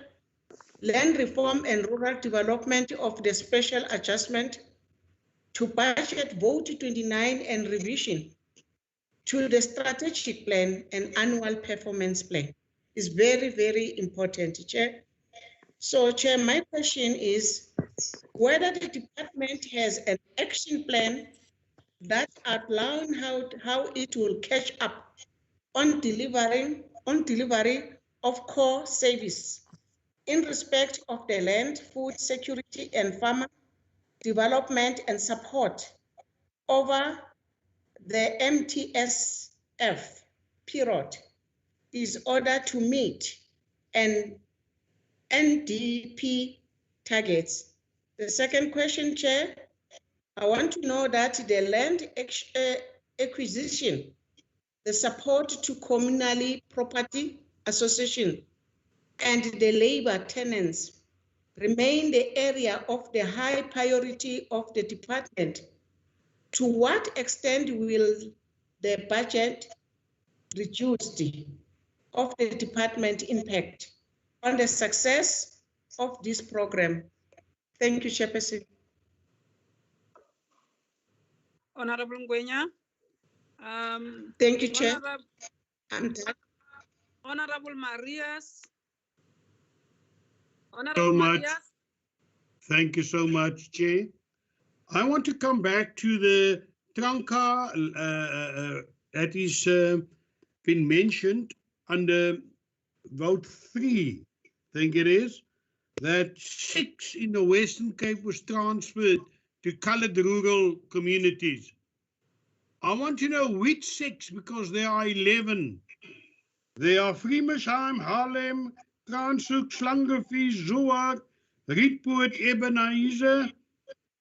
Land Reform and Rural Development of the Special Adjustment to Budget Vote 29 and revision to the Strategic Plan and Annual Performance Plan is very, very important, Chair. So, Chair, my question is whether the department has an action plan that outlines how it will catch up on delivery of core service in respect of the land, food security, and farmer development and support over the MTSF period is ordered to meet and NDP targets. The second question, Chair, I want to know that the land acquisition, the support to communally property association, and the labor tenants remain the area of the high priority of the department. To what extent will the budget reduced of the department impact on the success of this program? Thank you, Chairperson. Honorable Ngwenya. Thank you, Chair. I'm done. Honorable Marias. So Honorable much. Marias. Thank you so much, Chair. I want to come back to the Tranca that is been mentioned under vote 3, I think it is, that 6 in the Western Cape was transferred to coloured rural communities. I want to know which 6, because there are 11. There are Frimersheim, Haarlem, Transhoek, Slangervies, Zoar, Rietpoort, Ebenezer,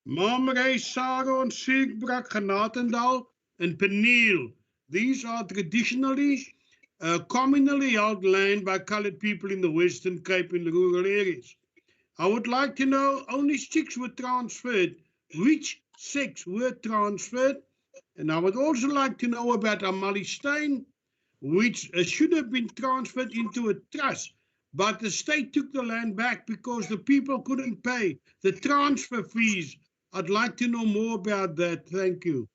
Mamrey, Saron, Sirkbrak, Genatendal, and Peniel. These are traditionally communally held land by coloured people in the Western Cape in the rural areas. I would like to know, only 6 were transferred. Which 6 were transferred? And I would also like to know about Amalstein, which should have been transferred into a trust, but the state took the land back because the people couldn't pay the transfer fees. I'd like to know more about that. Thank you.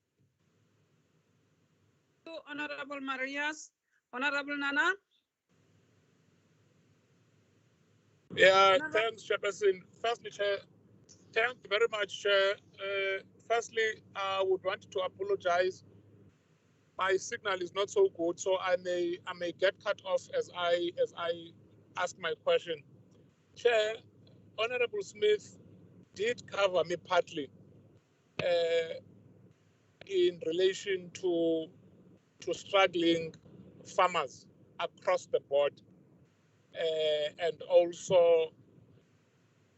Honorable Marias. Honorable Nana. Yeah, thanks, Chairperson. Firstly, Chair, thank you very much, Chair. Firstly, I would want to apologize. My signal is not so good, so I may get cut off as I ask my question. Chair, Honorable Smith did cover me partly in relation to struggling farmers across the board, and also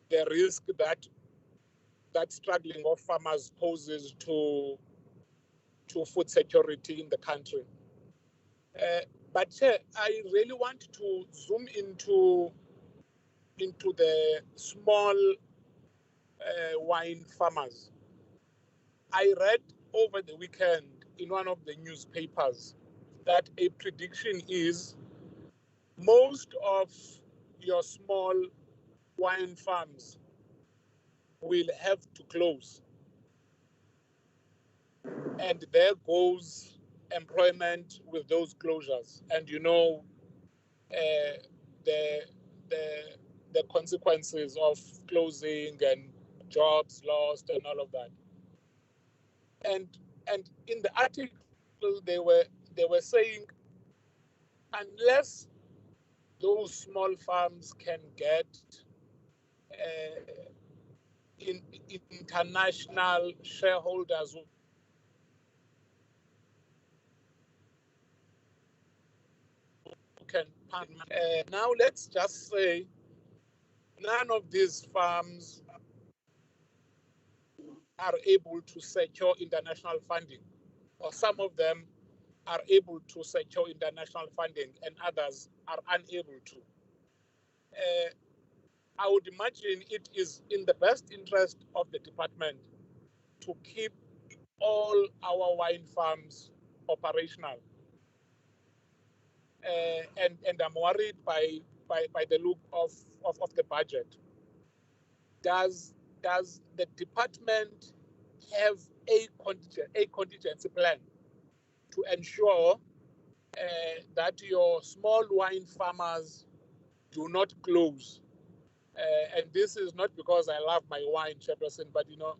the risk that struggling of farmers poses to food security in the country. But Chair, I really want to zoom into the small wine farmers. I read over the weekend in one of the newspapers that a prediction is most of your small wine farms will have to close. And there goes employment with those closures. And you know the consequences of closing and jobs lost and all of that. And in the article they were saying unless those small farms can get international shareholders who can now let's just say none of these farms are able to secure international funding, or some of them are able to secure international funding and others are unable to. I would imagine it is in the best interest of the department to keep all our wine farms operational. And I'm worried by the look of the budget. Does the department have a contingency plan to ensure that your small wine farmers do not close? And this is not because I love my wine, Chairperson, but you know,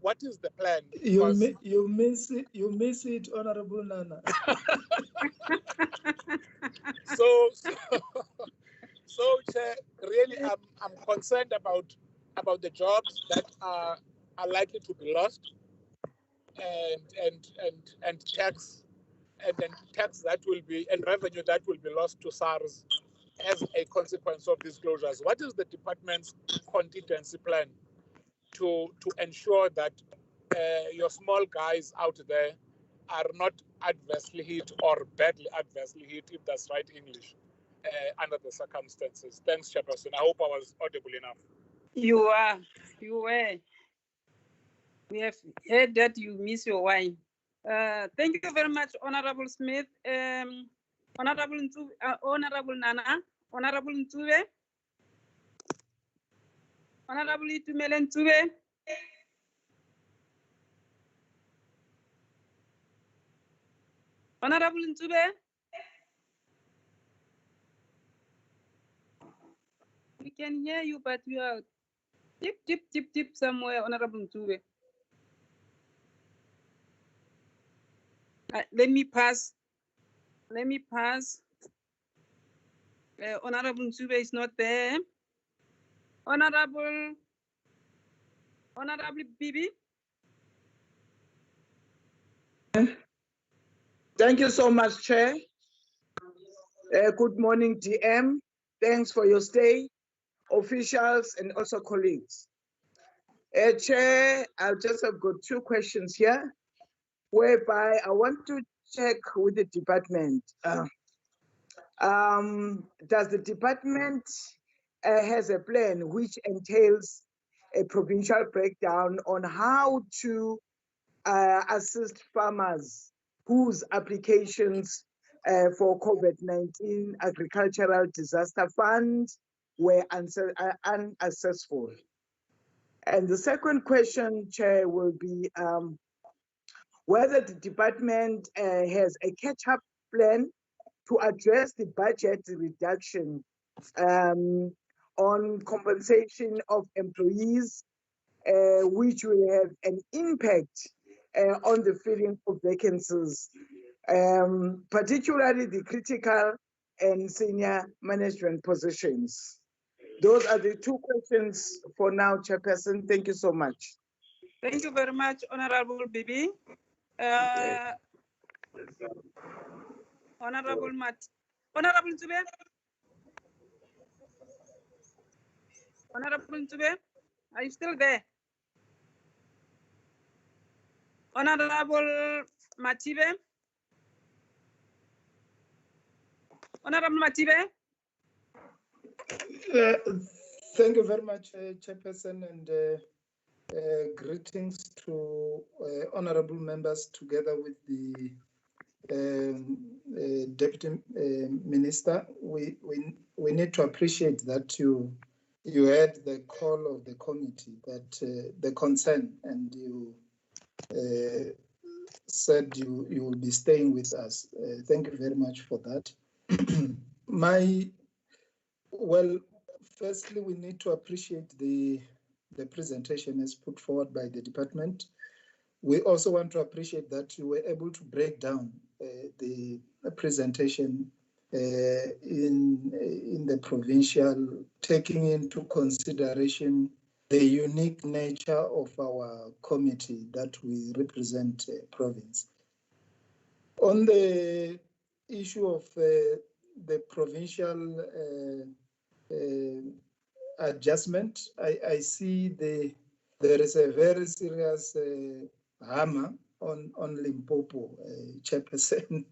what is the plan? You miss it, Honorable Nana. So, Chair, really, I'm concerned about the jobs that are likely to be lost, and tax, and then tax that will be, and revenue that will be lost to SARS as a consequence of these closures. What is the department's contingency plan to ensure that your small guys out there are not adversely hit or badly adversely hit, if that's right English, under the circumstances. Thanks, Chairperson. I hope I was audible enough. You were. We have heard that you miss your wine. Thank you very much, Honorable Smith. Honorable Ntube, Honorable Nana, Honorable Ntube, Honorable Itumele Ntube. Honorable Ntube. We can hear you, but you are deep somewhere, Honorable Ntube. Let me pass. Honorable Ntube is not there. Honorable Bibi. Thank you so much, Chair. Good morning, DM. Thanks for your stay, officials, and also colleagues. Chair, I just have got two questions here, whereby I want to check with the department. Does the department has a plan which entails a provincial breakdown on how to assist farmers whose applications for COVID-19 agricultural disaster funds were unsuccessful? And the second question, Chair, will be whether the department has a catch-up plan to address the budget reduction on compensation of employees, which will have an impact on the filling of vacancies, particularly the critical and senior management positions. Those are the two questions for now, Chairperson. Thank you so much. Thank you very much, Honorable Bibi. Honorable Ntube. Honorable Ntube, are you still there? Honorable Matibe. Honorable Matibe. Thank you very much, Chairperson, and greetings to honorable members together with the Deputy Minister. We need to appreciate that you heard the call of the committee, that the concern, and you said you will be staying with us. Thank you very much for that. Firstly, we need to appreciate the presentation as put forward by the department. We also want to appreciate that you were able to break down the presentation in the provincial, taking into consideration the unique nature of our committee that we represent province. On the issue of the provincial adjustment, I see there is a very serious hammer on Limpopo, Chairperson.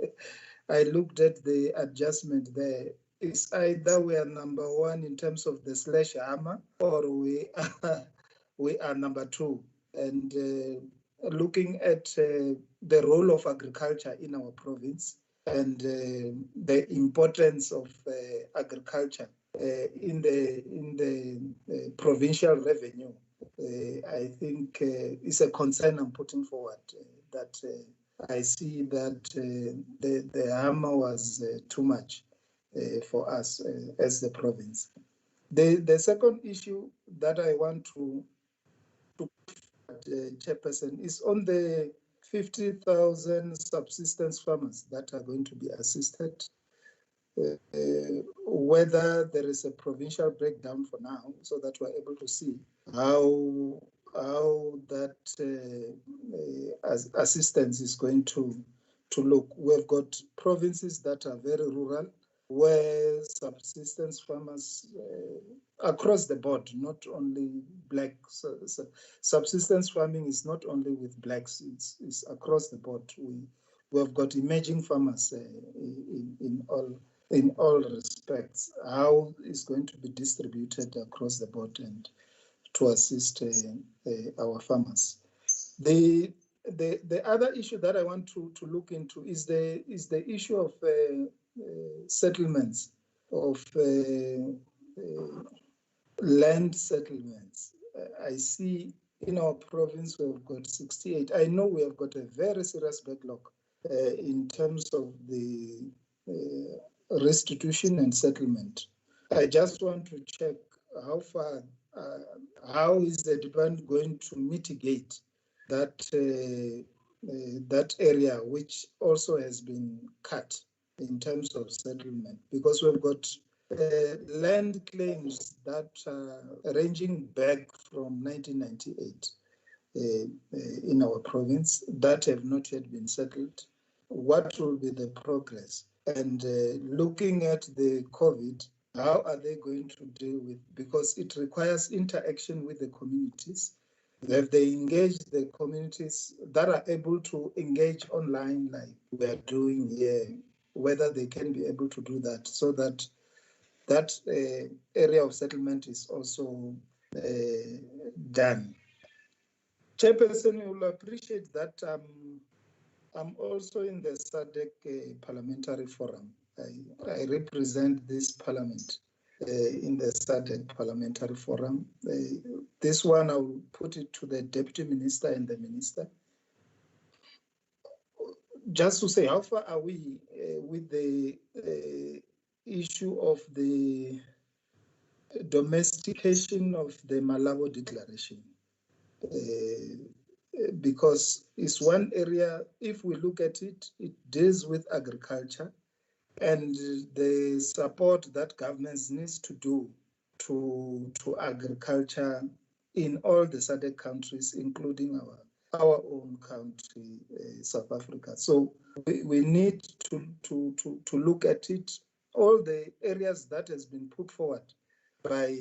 I looked at the adjustment there. It's either we are number one in terms of the sledgehammer, or we are number two. And looking at the role of agriculture in our province and the importance of agriculture in the provincial revenue, I think it's a concern I'm putting forward, that I see that the hammer was too much for us as the province. The second issue that I want to Chairperson, is on the 50,000 subsistence farmers that are going to be assisted, whether there is a provincial breakdown for now, so that we're able to see how that assistance is going to look. We've got provinces that are very rural, where subsistence farmers across the board, not only black. Subsistence farming is not only with blacks, it's across the board. We have got emerging farmers in all respects. How it's going to be distributed across the board and to assist our farmers. The other issue that I want to look into is the issue of settlements, of land settlements. I see in our province we've got 68. I know we have got a very serious backlog in terms of the restitution and settlement. I just want to check how far, how is the department going to mitigate that that area which also has been cut in terms of settlement, because we've got land claims that are ranging back from 1998 in our province that have not yet been settled. What will be the progress? And looking at the COVID, how are they going to deal with? Because it requires interaction with the communities. Have they engaged the communities that are able to engage online like we are doing here, whether they can be able to do that so that that area of settlement is also done. Chairperson, you will appreciate that I'm also in the SADC Parliamentary Forum. I represent this parliament in the SADC Parliamentary Forum. This one, I will put it to the Deputy Minister and the Minister. Just to say, how far are we with the issue of the domestication of the Malabo Declaration? Because it's one area, if we look at it, it deals with agriculture and the support that governments needs to do to agriculture in all the SADC countries, including our own country, South Africa. So we need to look at it, all the areas that has been put forward by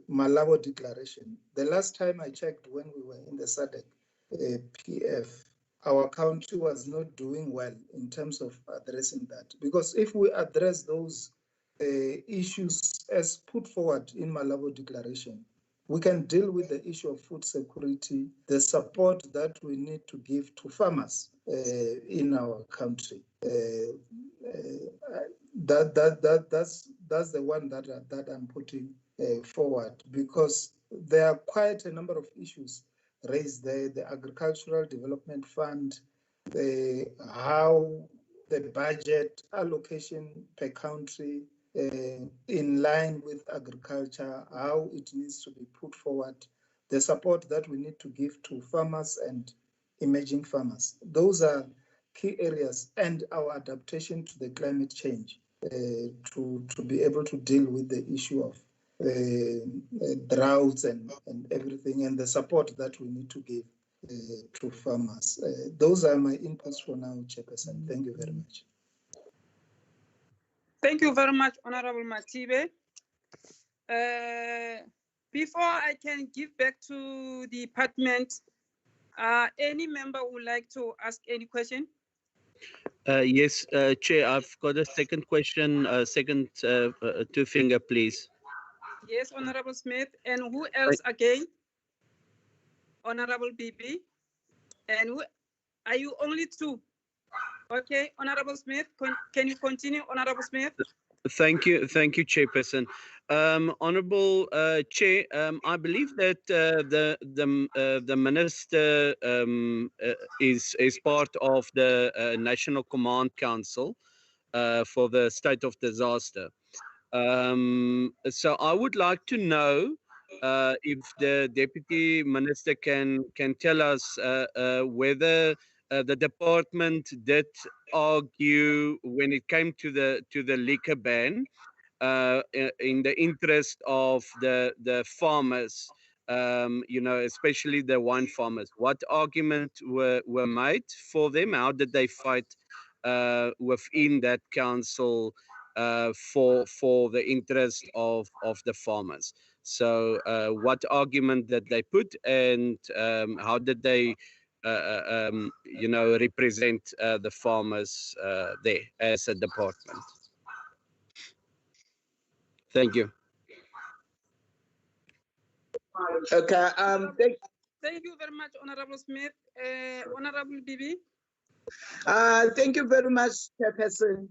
Malabo Declaration. The last time I checked when we were in the SADC PF, our country was not doing well in terms of addressing that. Because if we address those issues as put forward in Malabo Declaration, we can deal with the issue of food security, the support that we need to give to farmers in our country. That's the one that I'm putting forward, because there are quite a number of issues raised there. The Agricultural Development Fund, how the budget allocation per country in line with agriculture, how it needs to be put forward, the support that we need to give to farmers and emerging farmers. Those are key areas, and our adaptation to the climate change to be able to deal with the issue of droughts and everything, and the support that we need to give to farmers. Those are my inputs for now, Chairperson. Thank you very much. Thank you very much, Honorable Matibe. Before I can give back to the department, any member would like to ask any question? Yes, Chair, I've got a second question, second two finger, please. Yes, Honorable Smith. And who else again? Honorable BB. And who, are you only two? Okay, Honorable Smith, can you continue, Honorable Smith? Thank you, Chairperson. Honorable Chair, I believe that the minister is part of the National Command Council for the state of disaster. So I would like to know if the deputy minister can tell us whether the department did argue when it came to the liquor ban in the interest of the farmers, you know, especially the wine farmers. What arguments were made for them? How did they fight within that council for the interest of the farmers. So what argument did they put, and how did they represent the farmers there as a department? Thank you. Okay. Thank you very much, Honorable Smith. Honorable Bibi. Thank you very much, Chairperson.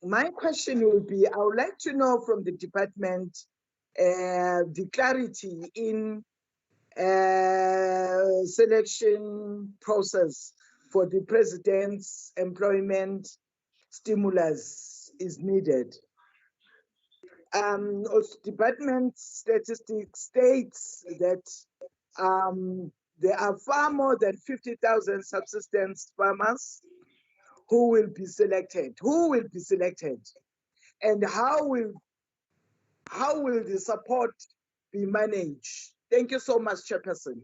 My question will be, I would like to know from the department the clarity in selection process for the president's employment stimulus is needed. Also, department statistics states that there are far more than 50,000 subsistence farmers who will be selected. Who will be selected? And how will the support be managed? Thank you so much, Chairperson.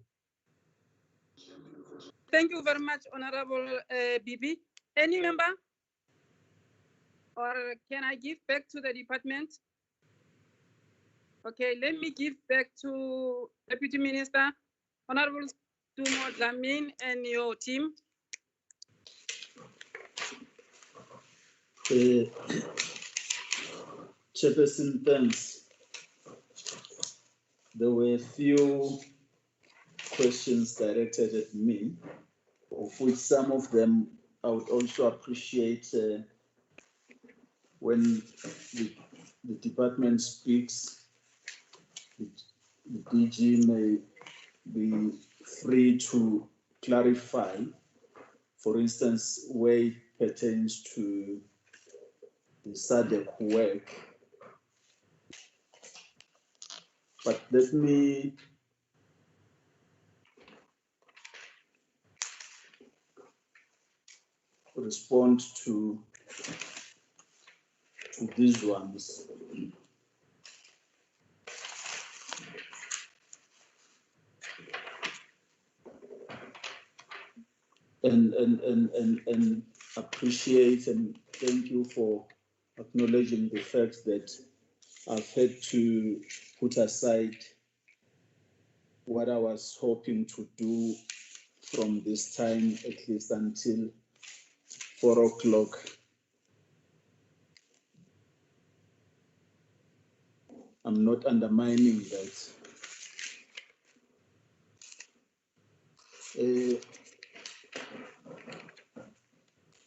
Thank you very much, Honorable Bibi. Any member? Or can I give back to the department? Okay, let me give back to Deputy Minister, Honorable Tumo Dlamini and your team. Chairperson, thanks. There were a few questions directed at me, of which some of them I would also appreciate when the department speaks, the DG may be free to clarify, for instance, where it pertains to the SADC work. But let me respond to these ones. And appreciate and thank you for acknowledging the fact that I've had to put aside what I was hoping to do from this time, at least until 4 o'clock. I'm not undermining that.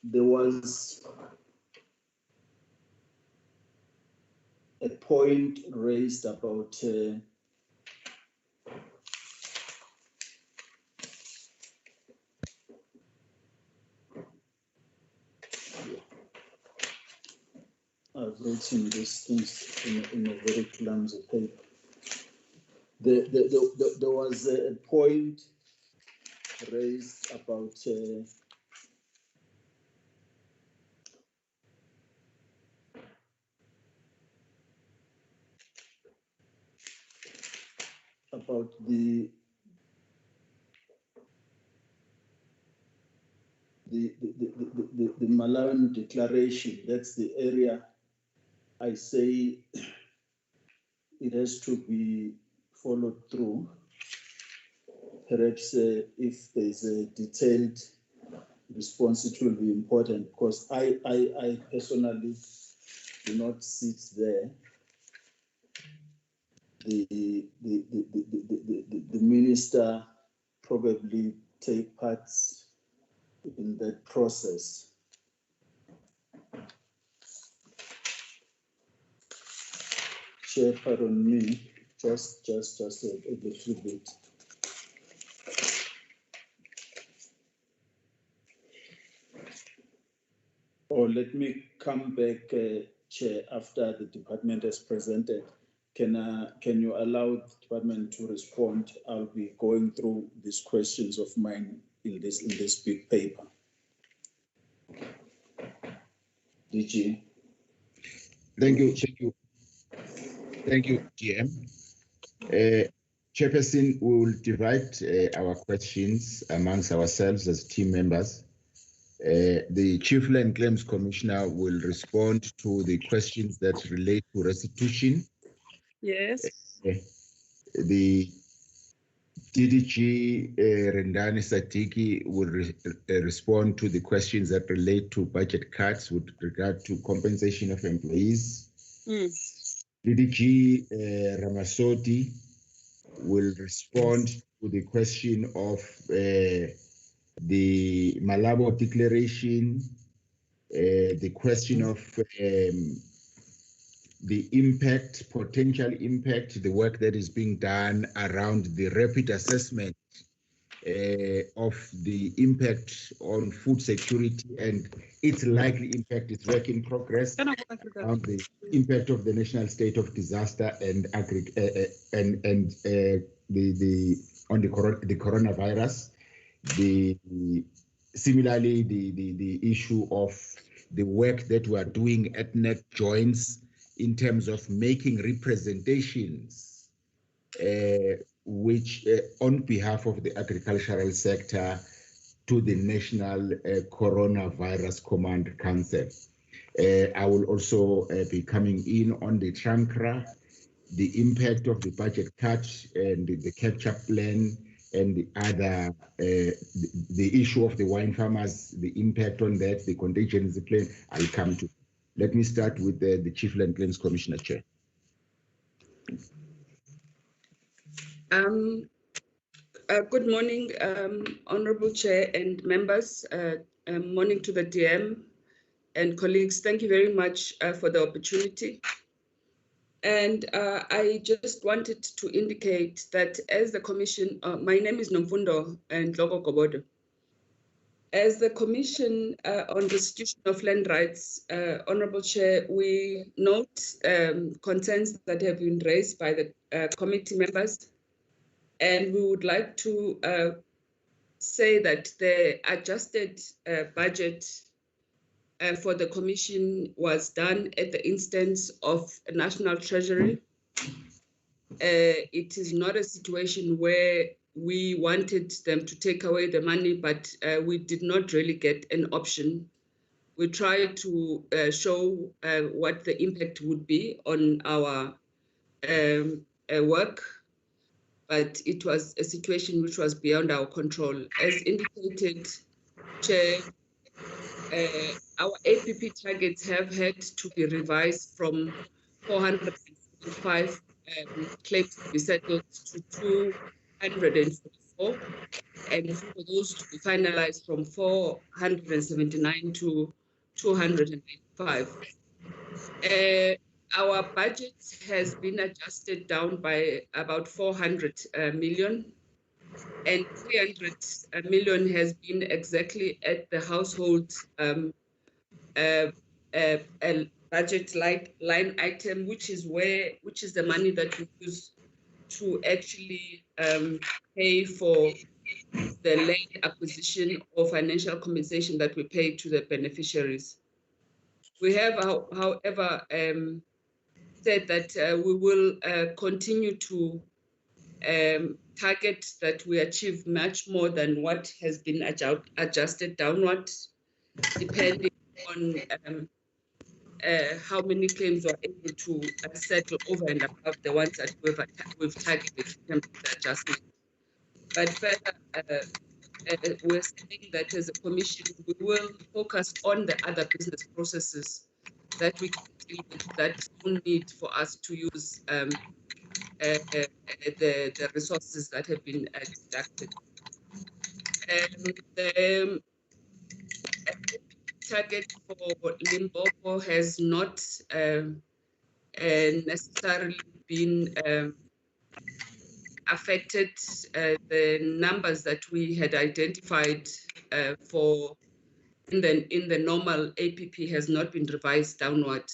There was a point raised about I've written these things in a very clumsy paper. There was a point raised about the Malawian Declaration. That's the area I say it has to be followed through. Perhaps if there's a detailed response, it will be important, because I personally do not sit there. The minister probably take part in that process. Chair, pardon me, just a little bit. Or let me come back, Chair, after the department has presented. Can you allow the department to respond? I'll be going through these questions of mine in this big paper. DG. Thank you, GM. Chairperson, we will divide our questions amongst ourselves as team members. The Chief Land Claims Commissioner will respond to the questions that relate to restitution. Yes. The DDG Rendani Satiki will respond to the questions that relate to budget cuts with regard to compensation of employees. DDG Ramasoti will respond to the question of the Malabo Declaration, the question of the impact, potential impact, the work that is being done around the rapid assessment of the impact on food security and its likely impact, its work in progress, around the impact of the national state of disaster and the coronavirus. Similarly, the issue of the work that we are doing at net joints in terms of making representations which on behalf of the agricultural sector to the National Coronavirus Command Council. I will also be coming in on the TRANCRA, the impact of the budget cut and the catch-up plan, and the other, the issue of the wine farmers, the impact on that, the contingency plan, I'll come to. Let me start with the Chief Land Claims Commissioner, Chair. Good morning, Honorable Chair and members. Morning to the DM and colleagues. Thank you very much for the opportunity. And I just wanted to indicate that as the Commission, my name is Nomfundo and Logo Gobodo. As the Commission on Restitution of Land Rights, Honorable Chair, we note concerns that have been raised by the committee members. And we would like to say that the adjusted budget for the Commission was done at the instance of National Treasury. It is not a situation where we wanted them to take away the money, but we did not really get an option. We tried to show what the impact would be on our work, but it was a situation which was beyond our control. As indicated, Chair, our APP targets have had to be revised from 475 claims to be settled to 244, and for those to be finalized from 479 to 285. Our budget has been adjusted down by about 400 million, and 300 million has been exactly at the household budget line item, which is the money that we use to actually pay for the land acquisition or financial compensation that we pay to the beneficiaries. We have, however, said that we will continue to target that we achieve much more than what has been adjusted downward, depending on how many claims we're able to settle over and above the ones that we've targeted in terms of the adjustment. But further, we're saying that as a Commission, we will focus on the other business processes that we can deal with, that don't need for us to use the resources that have been deducted. The target for Limpopo has not necessarily been affected. The numbers that we had identified for in the normal APP has not been revised downward.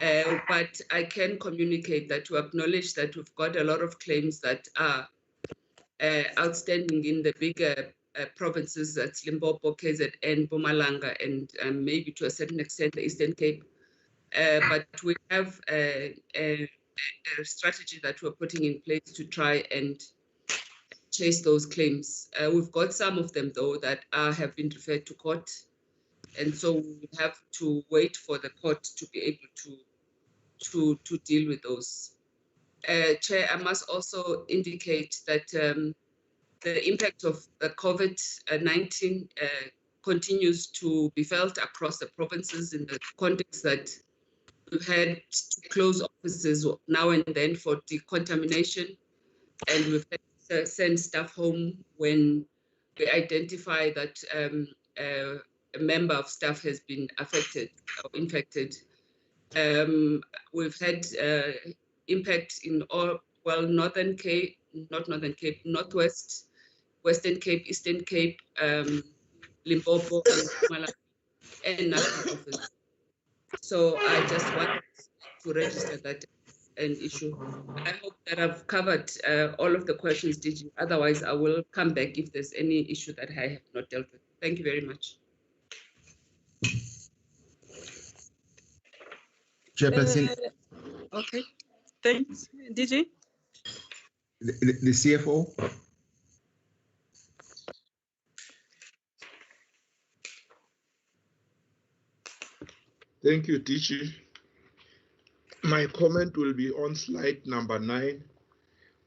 But I can communicate that to acknowledge that we've got a lot of claims that are outstanding in the bigger provinces, that's Limpopo, KZN, Mpumalanga, and maybe to a certain extent the Eastern Cape. But we have a strategy that we're putting in place to try and chase those claims. We've got some of them, though, that have been referred to court, And so we have to wait for the court to be able to deal with those. Chair, I must also indicate that the impact of the COVID-19 continues to be felt across the provinces in the context that we've had to close offices now and then for decontamination, and we've had to send staff home when we identify that a member of staff has been affected or infected. We've had impact in all, well, Northern Cape, not Northern Cape, Northwest, Western Cape, Eastern Cape, Limpopo, and Mpumalanga, and National Office. So I just want to register that an issue. I hope that I've covered all of the questions, DG. Otherwise, I will come back if there's any issue that I have not dealt with. Thank you very much. Chairperson, Okay, thanks. DG? the CFO. Thank you, Tichi. My comment will be on slide number 9.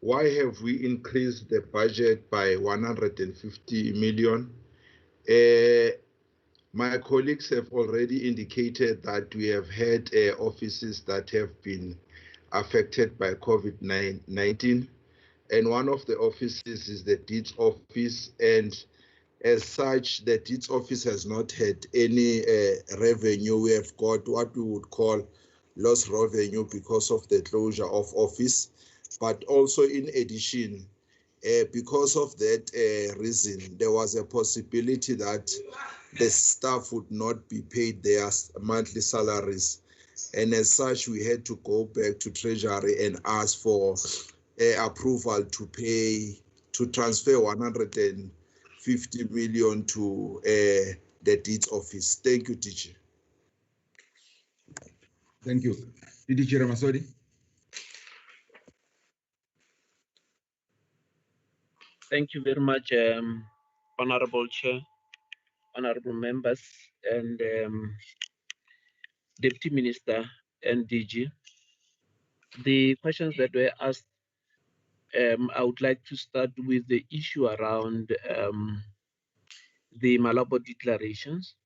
Why have we increased the budget by 150 million? My colleagues have already indicated that we have had offices that have been affected by COVID-19, and one of the offices is the Deeds Office, and as such, the Deeds Office has not had any revenue. We have got what we would call lost revenue because of the closure of office, but also in addition, because of that reason, there was a possibility that the staff would not be paid their monthly salaries. And as such, we had to go back to Treasury and ask for approval to transfer 150 million to the Deeds Office. Thank you, teacher. Thank you. DDG Ramasodi. Thank you very much, Honorable Chair, honorable members, and Deputy Minister and DG. The questions that were asked, I would like to start with the issue around the Malabo declarations,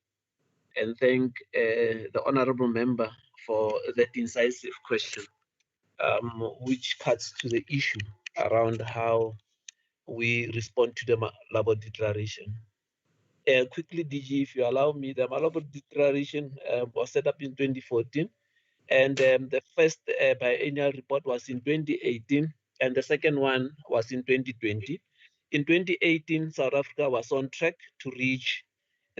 and thank the honorable member for that incisive question, which cuts to the issue around how we respond to the Malabo declaration. Quickly, DG, if you allow me, the Malabo declaration was set up in 2014, and the first biennial report was in 2018, and the second one was in 2020. In 2018, South Africa was on track to reach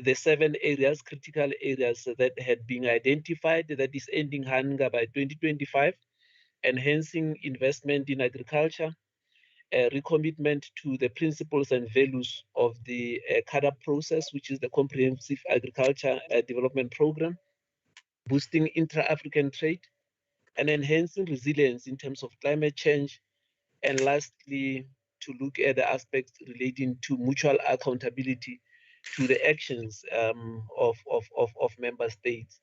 the 7 areas, critical areas that had been identified, that is ending hunger by 2025, enhancing investment in agriculture, recommitment to the principles and values of the CADA process, which is the Comprehensive Agriculture Development Program, boosting intra-African trade, and enhancing resilience in terms of climate change, and lastly, to look at the aspects relating to mutual accountability to the actions of member states.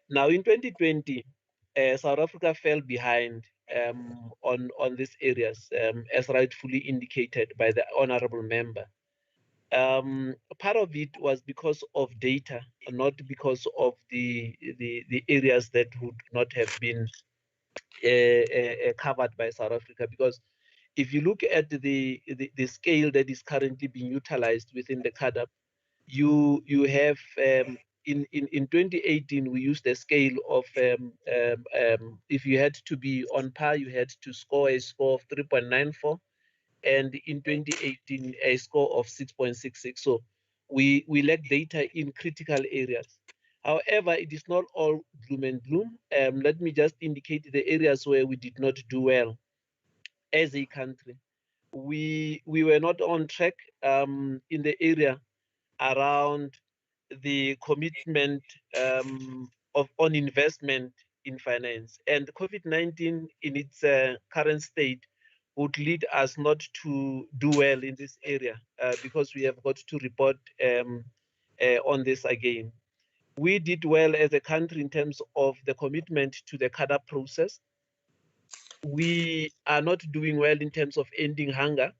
Now, in 2020, South Africa fell behind on these areas, as rightfully indicated by the honorable member. Part of it was because of data, not because of the areas that would not have been covered by South Africa. Because if you look at the scale that is currently being utilized within the CADAP, you have in 2018 we used a scale of if you had to be on par, you had to score a score of 3.94, and in 2018 a score of 6.66. So we lack data in critical areas. However, it is not all gloom and gloom. Let me just indicate the areas where we did not do well as a country. We were not on track in the area around the commitment on investment in finance, and COVID-19 in its current state would lead us not to do well in this area because we have got to report on this again. We did well as a country in terms of the commitment to the CADA process. We are not doing well in terms of ending hunger.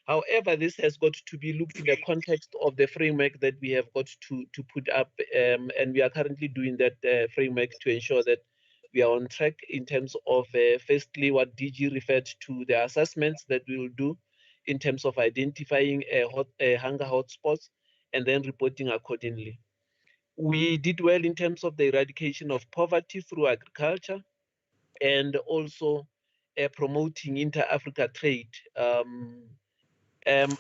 However, this has got to be looked in the context of the framework that we have got to put up, and we are currently doing that framework to ensure that we are on track in terms of, firstly, what DG referred to, the assessments that we will do in terms of identifying hunger hotspots and then reporting accordingly. We did well in terms of the eradication of poverty through agriculture and also promoting inter-Africa trade.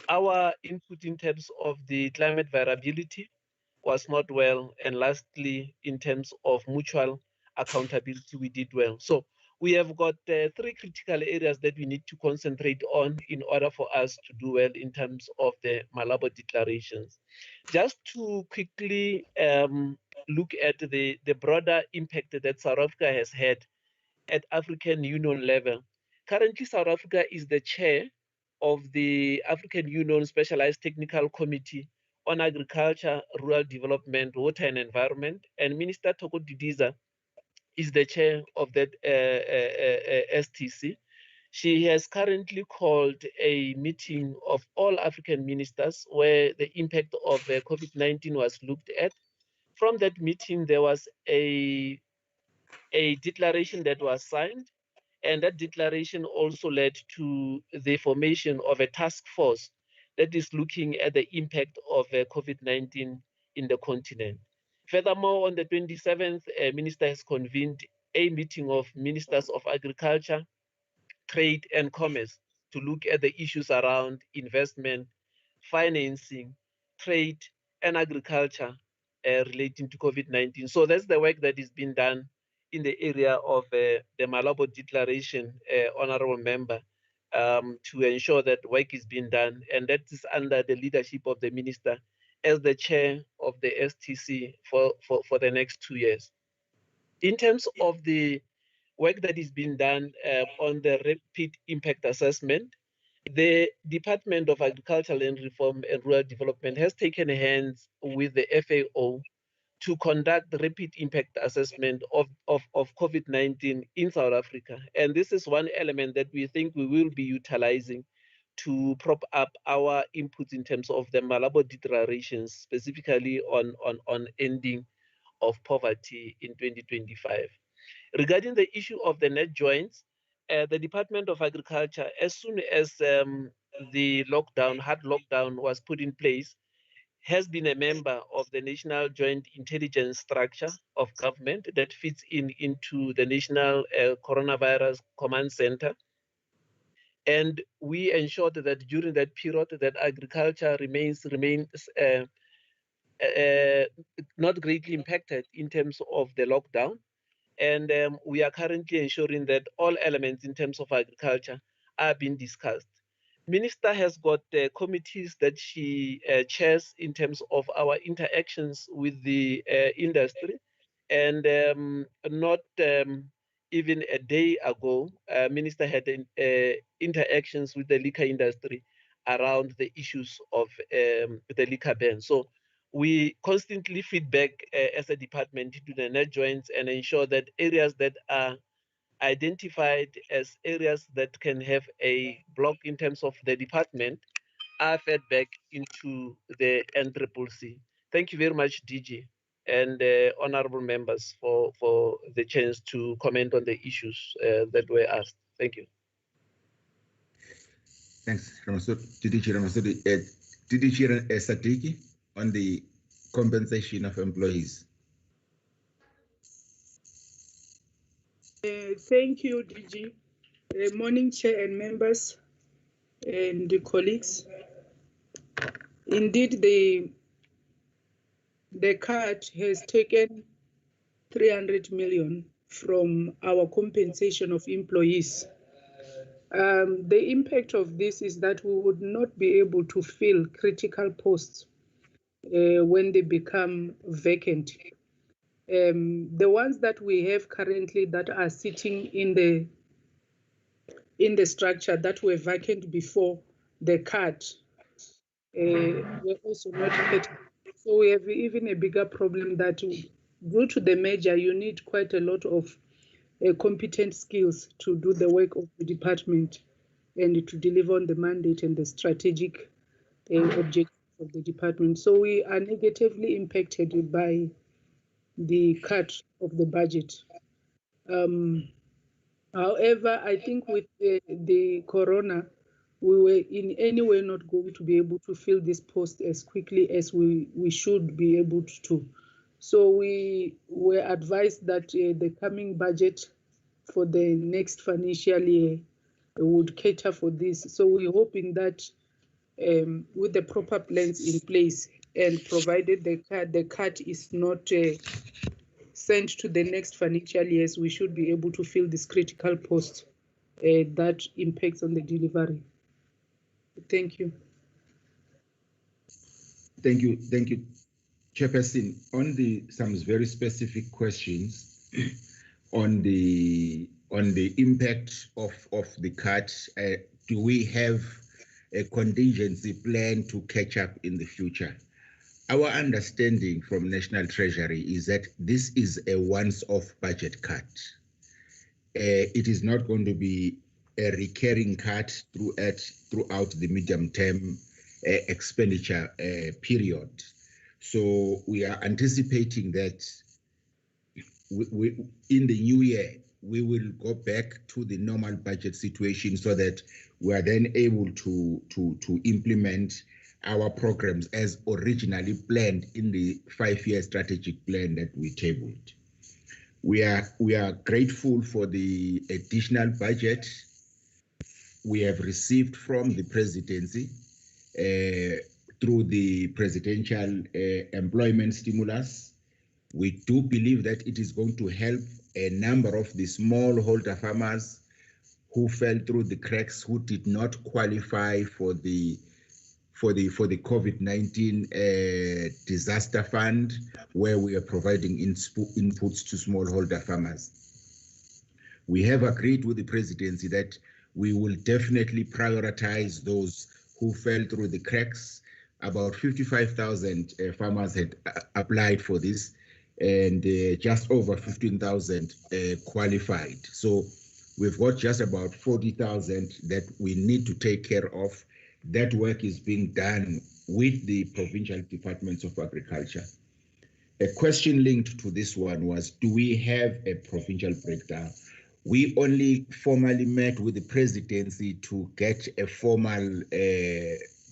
Our input in terms of the climate variability was not well. And lastly, in terms of mutual accountability, we did well. So we have got 3 critical areas that we need to concentrate on in order for us to do well in terms of the Malabo declarations. Just to quickly look at the broader impact that South Africa has had at African Union level. Currently, South Africa is the chair of the African Union Specialized Technical Committee on Agriculture, Rural Development, Water and Environment, and Minister Thoko Didiza is the chair of that STC. She has currently called a meeting of all African ministers where the impact of COVID-19 was looked at. From that meeting, there was a declaration that was signed, and that declaration also led to the formation of a task force that is looking at the impact of COVID-19 in the continent. Furthermore, on the 27th, Minister has convened a meeting of Ministers of Agriculture, Trade and Commerce to look at the issues around investment, financing, trade, and agriculture relating to COVID-19. So that's the work that is being done in the area of the Malabo Declaration, Honorable Member, to ensure that work is being done. And that is under the leadership of the Minister as the chair of the STC for the next 2 years. In terms of the work that is being done on the rapid impact assessment, the Department of Agriculture, Land Reform and Rural Development has taken hands with the FAO to conduct the rapid impact assessment of COVID-19 in South Africa. And this is one element that we think we will be utilizing to prop up our inputs in terms of the Malabo declarations, specifically on ending of poverty in 2025. Regarding the issue of the net joints, the Department of Agriculture, as soon as the hard lockdown was put in place, has been a member of the National Joint Intelligence Structure of government that fits into the National Coronavirus Command Center. And we ensured that during that period that agriculture remains not greatly impacted in terms of the lockdown. And we are currently ensuring that all elements in terms of agriculture are being discussed. Minister has got committees that she chairs in terms of our interactions with the industry. And not even a day ago, Minister had interactions with the liquor industry around the issues of the liquor ban. So we constantly feedback as a department to the net joints and ensure that areas that are identified as areas that can have a block in terms of the department are fed back into the NCCC. Thank you very much, DG, and honorable members for the chance to comment on the issues that were asked. Thank you. Thanks, DDG Ramasudi. DDG Sadiki on the compensation of employees. Thank you, DG. Morning, Chair and members and the colleagues. Indeed, the CAT has taken 300 million from our compensation of employees. The impact of this is that we would not be able to fill critical posts when they become vacant. The ones that we have currently that are sitting in the structure that were vacant before the cut were also not paid. So we have even a bigger problem that due to the merger, you need quite a lot of competent skills to do the work of the department and to deliver on the mandate and the strategic objectives of the department. So we are negatively impacted by the cut of the budget. However, I think with the corona, we were in any way not going to be able to fill this post as quickly as we should be able to. So we were advised that the coming budget for the next financial year would cater for this. So we're hoping that with the proper plans in place and provided the cut is not sent to the next financial years, we should be able to fill this critical post that impacts on the delivery. Thank you. Thank you, Chairperson. On some very specific questions on the impact of the cut, do we have a contingency plan to catch up in the future? Our understanding from National Treasury is that this is a once-off budget cut. It is not going to be a recurring cut throughout the medium-term expenditure period. So we are anticipating that in the new year, we will go back to the normal budget situation so that we are then able to implement our programs as originally planned in the 5-year strategic plan that we tabled. We are grateful for the additional budget we have received from the presidency through the presidential employment stimulus. We do believe that it is going to help a number of the smallholder farmers who fell through the cracks, who did not qualify for the COVID-19 disaster fund, where we are providing inputs to smallholder farmers. We have agreed with the presidency that we will definitely prioritize those who fell through the cracks. About 55,000 farmers had applied for this, and just over 15,000 qualified. So we've got just about 40,000 that we need to take care of. That work is being done with the provincial departments of agriculture. A question linked to this one was, do we have a provincial breakdown? We only formally met with the presidency to get a formal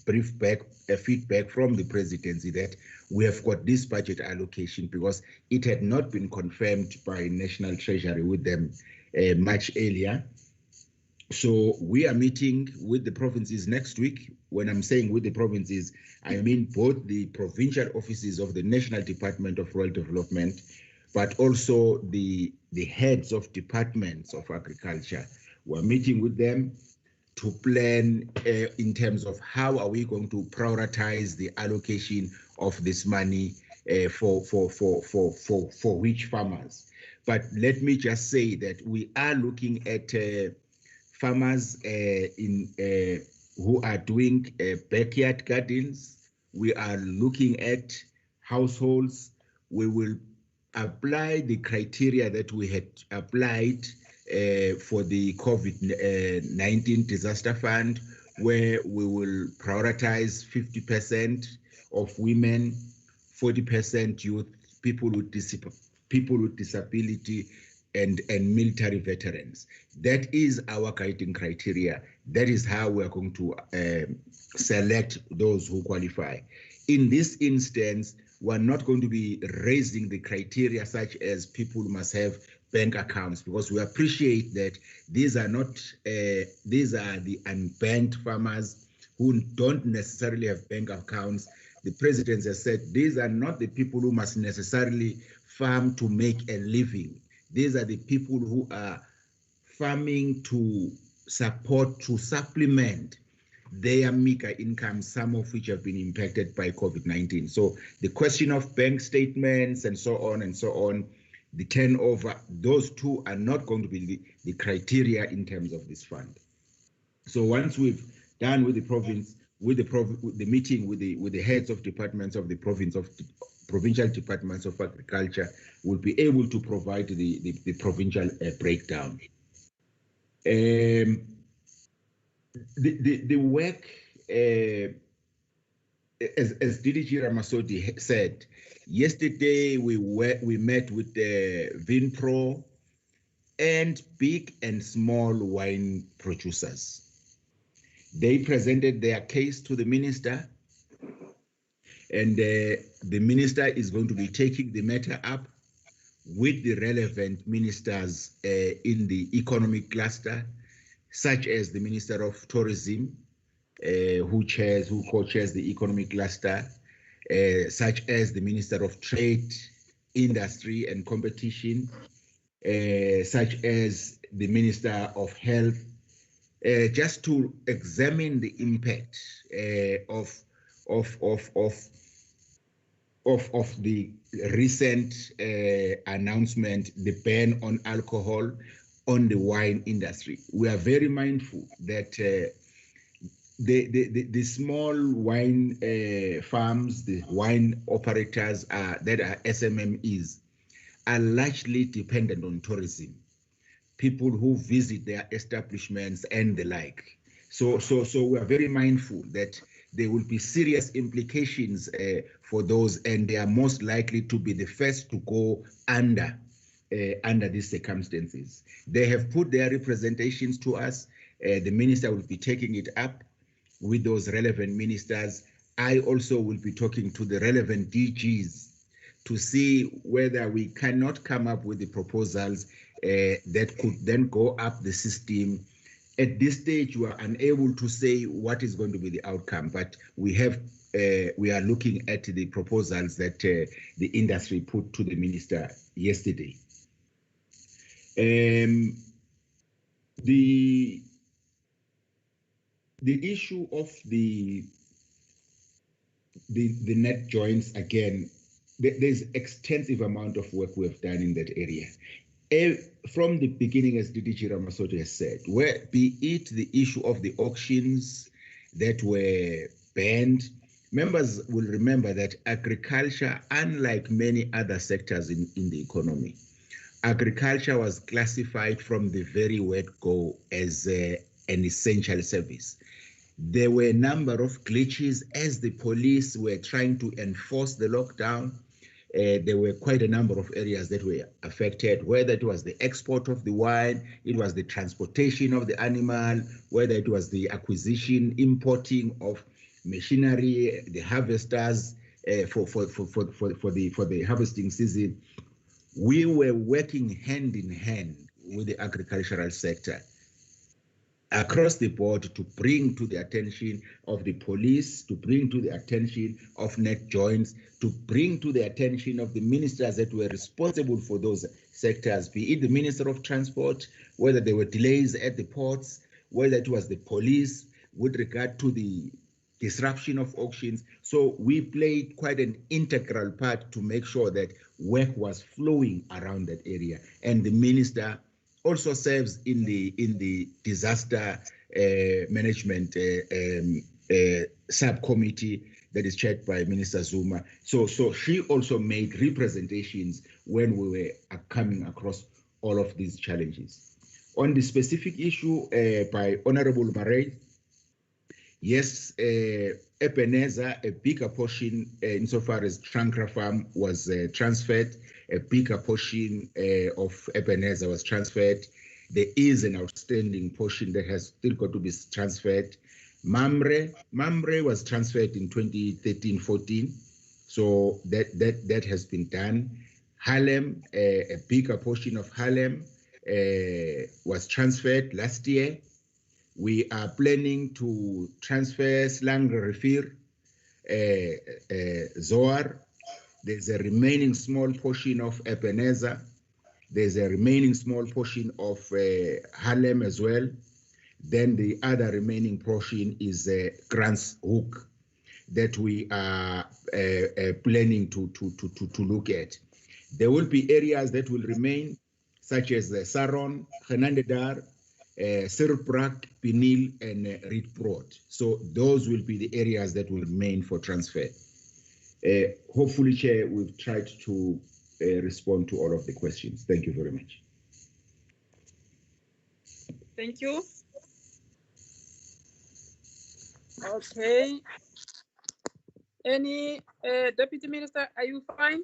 feedback from the presidency that we have got this budget allocation, because it had not been confirmed by National Treasury with them much earlier. So we are meeting with the provinces next week. When I'm saying with the provinces, I mean both the provincial offices of the National Department of Rural Development, but also the heads of departments of agriculture. We're meeting with them to plan in terms of how are we going to prioritize the allocation of this money for which farmers. But let me just say that we are looking at farmers who are doing backyard gardens. We are looking at households. We will apply the criteria that we had applied for the COVID-19 disaster fund, where we will prioritize 50% of women, 40% youth, people with disability, and military veterans. That is our guiding criteria. That is how we're going to select those who qualify. In this instance, we're not going to be raising the criteria such as people must have bank accounts, because we appreciate that these are not, these are the unbanked farmers who don't necessarily have bank accounts. The president has said these are not the people who must necessarily farm to make a living. These are the people who are farming to supplement their meager income, some of which have been impacted by COVID-19. So the question of bank statements and so on, the turnover, those two are not going to be the criteria in terms of this fund. So once we've done with the province, with the meeting with the heads of departments of the provincial departments of agriculture, will be able to provide the provincial breakdown. The work, as DDG Ramasodi said, yesterday we met with the Vinpro and big and small wine producers. They presented their case to the minister, and the minister is going to be taking the matter up with the relevant ministers in the economic cluster, such as the Minister of Tourism, who co-chairs the economic cluster, such as the Minister of Trade, Industry and Competition, such as the Minister of Health, just to examine the impact of the recent announcement, the ban on alcohol on the wine industry. We are very mindful that the small wine farms, the wine operators that are SMMEs, are largely dependent on tourism, people who visit their establishments and the like. So we are very mindful that there will be serious implications for those, and they are most likely to be the first to go under these circumstances. They have put their representations to us. The minister will be taking it up with those relevant ministers. I also will be talking to the relevant DGs to see whether we cannot come up with the proposals that could then go up the system. At this stage, we are unable to say what is going to be the outcome, but we are looking at the proposals that the industry put to the minister yesterday. The issue of the net joints, again, there's extensive amount of work we have done in that area. From the beginning, as DDG Ramasodi has said, be it the issue of the auctions that were banned, members will remember that agriculture, unlike many other sectors in the economy, agriculture was classified from the very word go as an essential service. There were a number of glitches as the police were trying to enforce the lockdown. There were quite a number of areas that were affected, whether it was the export of the wine, it was the transportation of the animal, whether it was the acquisition, importing of machinery, the harvesters for the harvesting season. We were working hand in hand with the agricultural sector across the board to bring to the attention of the police, to bring to the attention of net joints, to bring to the attention of the ministers that were responsible for those sectors, be it the Minister of Transport, whether there were delays at the ports, whether it was the police with regard to the disruption of auctions. So we played quite an integral part to make sure that work was flowing around that area. And the minister also serves in the disaster management subcommittee that is chaired by Minister Zuma. So she also made representations when we were coming across all of these challenges. On the specific issue by Honorable Marais, yes, Ebenezer, a bigger portion insofar as Trankra Farm was transferred, a bigger portion of Ebenezer was transferred. There is an outstanding portion that has still got to be transferred. Mamre was transferred in 2013-14, so that has been done. Harlem, a bigger portion of Harlem was transferred last year. We are planning to transfer Slang Refir, Zoar. There's a remaining small portion of Ebenezer. There's a remaining small portion of Harlem as well. Then the other remaining portion is Grants Hook that we are planning to look at. There will be areas that will remain, such as Saron, Hernandedar, Serbrak, Pinil, and Reed Prot. So those will be the areas that will remain for transfer. Hopefully, Chair, we've tried to respond to all of the questions. Thank you very much. Thank you. Okay. Any Deputy Minister, are you fine?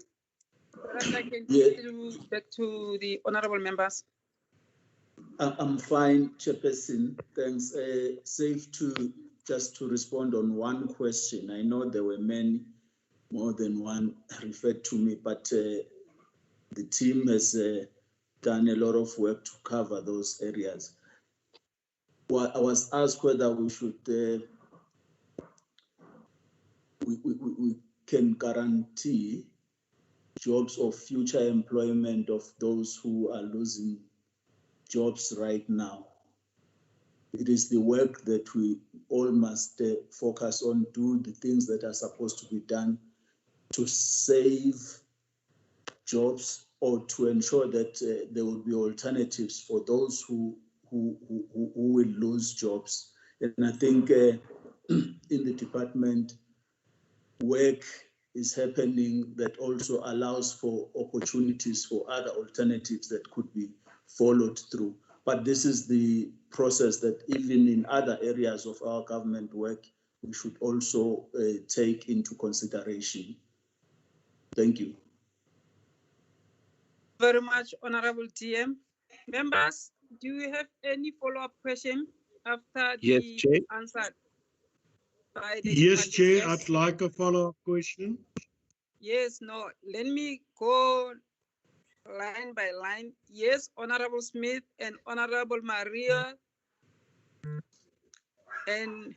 That I can give you back to the honorable members. I'm fine, Chairperson. Thanks. Safe to just to respond on one question. I know there were many, more than one referred to me, but the team has done a lot of work to cover those areas. Well, I was asked whether we should we can guarantee jobs or future employment of those who are losing jobs right now. It is the work that we all must focus on, do the things that are supposed to be done to save jobs or to ensure that there will be alternatives for those who will lose jobs. And I think in the department, work is happening that also allows for opportunities for other alternatives that could be followed through. But this is the process that even in other areas of our government work, we should also take into consideration. Thank you. Very much, Honorable TM. Members, do you have any follow-up question after the answer? Yes, Chair, I'd like a follow-up question. Yes, no, let me go line by line. Yes, Honorable Smith and Honorable Maria. And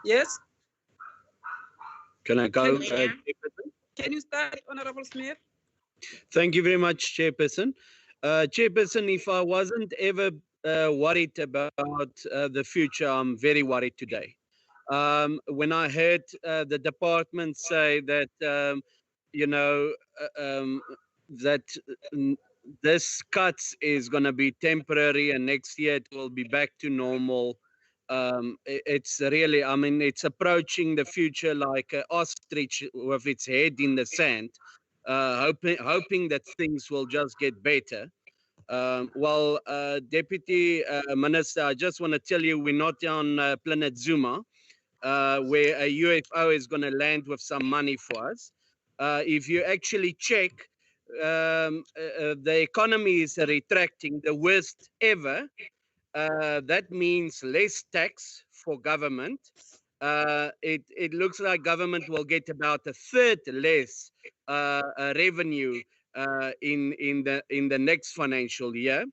yes. Can I go? Can you start, Honorable Smith? Thank you very much, Chairperson. Chairperson, if I wasn't ever worried about the future, I'm very worried today. When I heard the department say that, that this cuts is going to be temporary and next year it will be back to normal. It's really, I mean, it's approaching the future like an ostrich with its head in the sand, hoping that things will just get better. Well, Deputy Minister, I just want to tell you we're not on planet Zuma, where a UFO is going to land with some money for us. If you actually check, the economy is retracting, the worst ever. That means less tax for government. It looks like government will get about a third less revenue in the next financial year.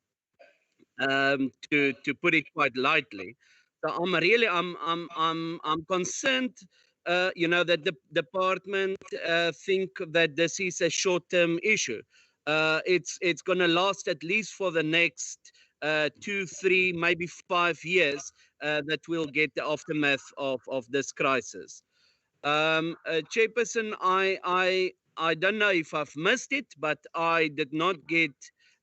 To put it quite lightly, so I'm concerned. That the department think that this is a short-term issue. It's going to last at least for the next 2, 3, maybe 5 years that we'll get the aftermath of this crisis. Chairperson, I don't know if I've missed it, but I did not get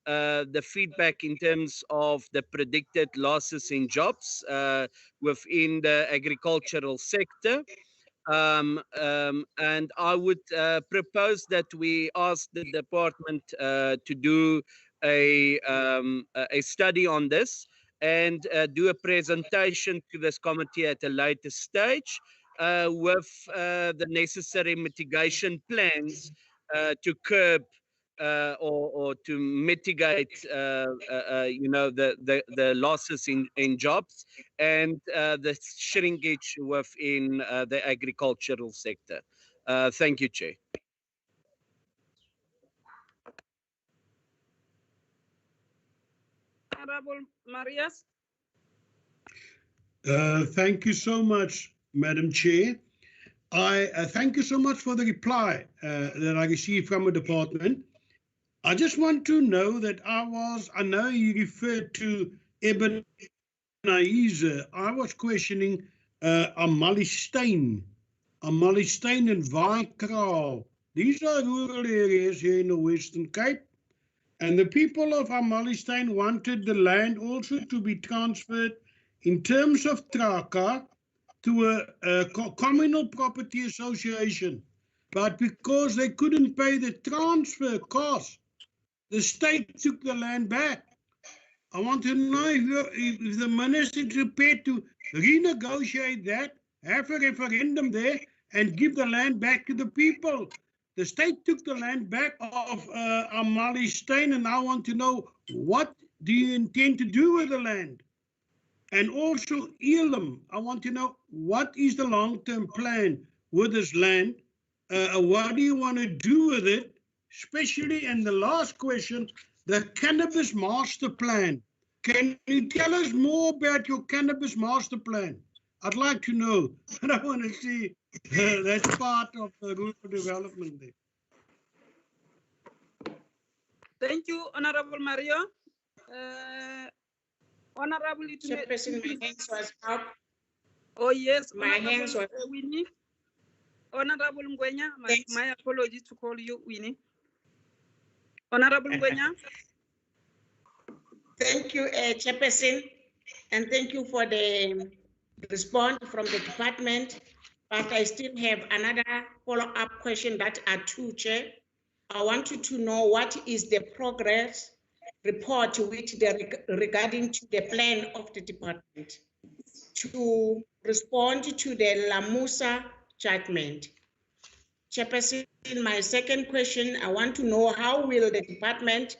the feedback in terms of the predicted losses in jobs within the agricultural sector. And I would propose that we ask the department to do a study on this and do a presentation to this committee at a later stage with the necessary mitigation plans to curb or to mitigate, the losses in jobs and the shrinkage within the agricultural sector. Thank you, Chair. Honorable Marias. Thank you so much, Madam Chair. I thank you so much for the reply that I received from the department. I just want to know that I know you referred to Ebenezer. I was questioning Amalstein and Waikraal. These are rural areas here in the Western Cape. And the people of Amalistein wanted the land also to be transferred in terms of Traka to a communal property association. But because they couldn't pay the transfer cost, the state took the land back. I want to know if the minister is prepared to renegotiate that, have a referendum there, and give the land back to the people. The state took the land back of Amalistein, and I want to know, what do you intend to do with the land? And also Elam, I want to know, what is the long-term plan with this land? What do you want to do with it? Especially, and the last question, the cannabis master plan. Can you tell us more about your cannabis master plan? I'd like to know. And I want to see that's part of the rural development there. Thank you, Honorable Mario. Honorable Chairperson, my hands was up. Oh yes, My hands were Winnie. Honorable Ngwenya, my apologies to call you Winnie. Honorable Ngwenya. Thank you, Chairperson, and thank you for the response from the department. But I still have another follow-up question that are two, Chair. I wanted to know what is the progress report which regarding to the plan of the department to respond to the Lamusa judgment. Chairperson, my second question, I want to know how will the department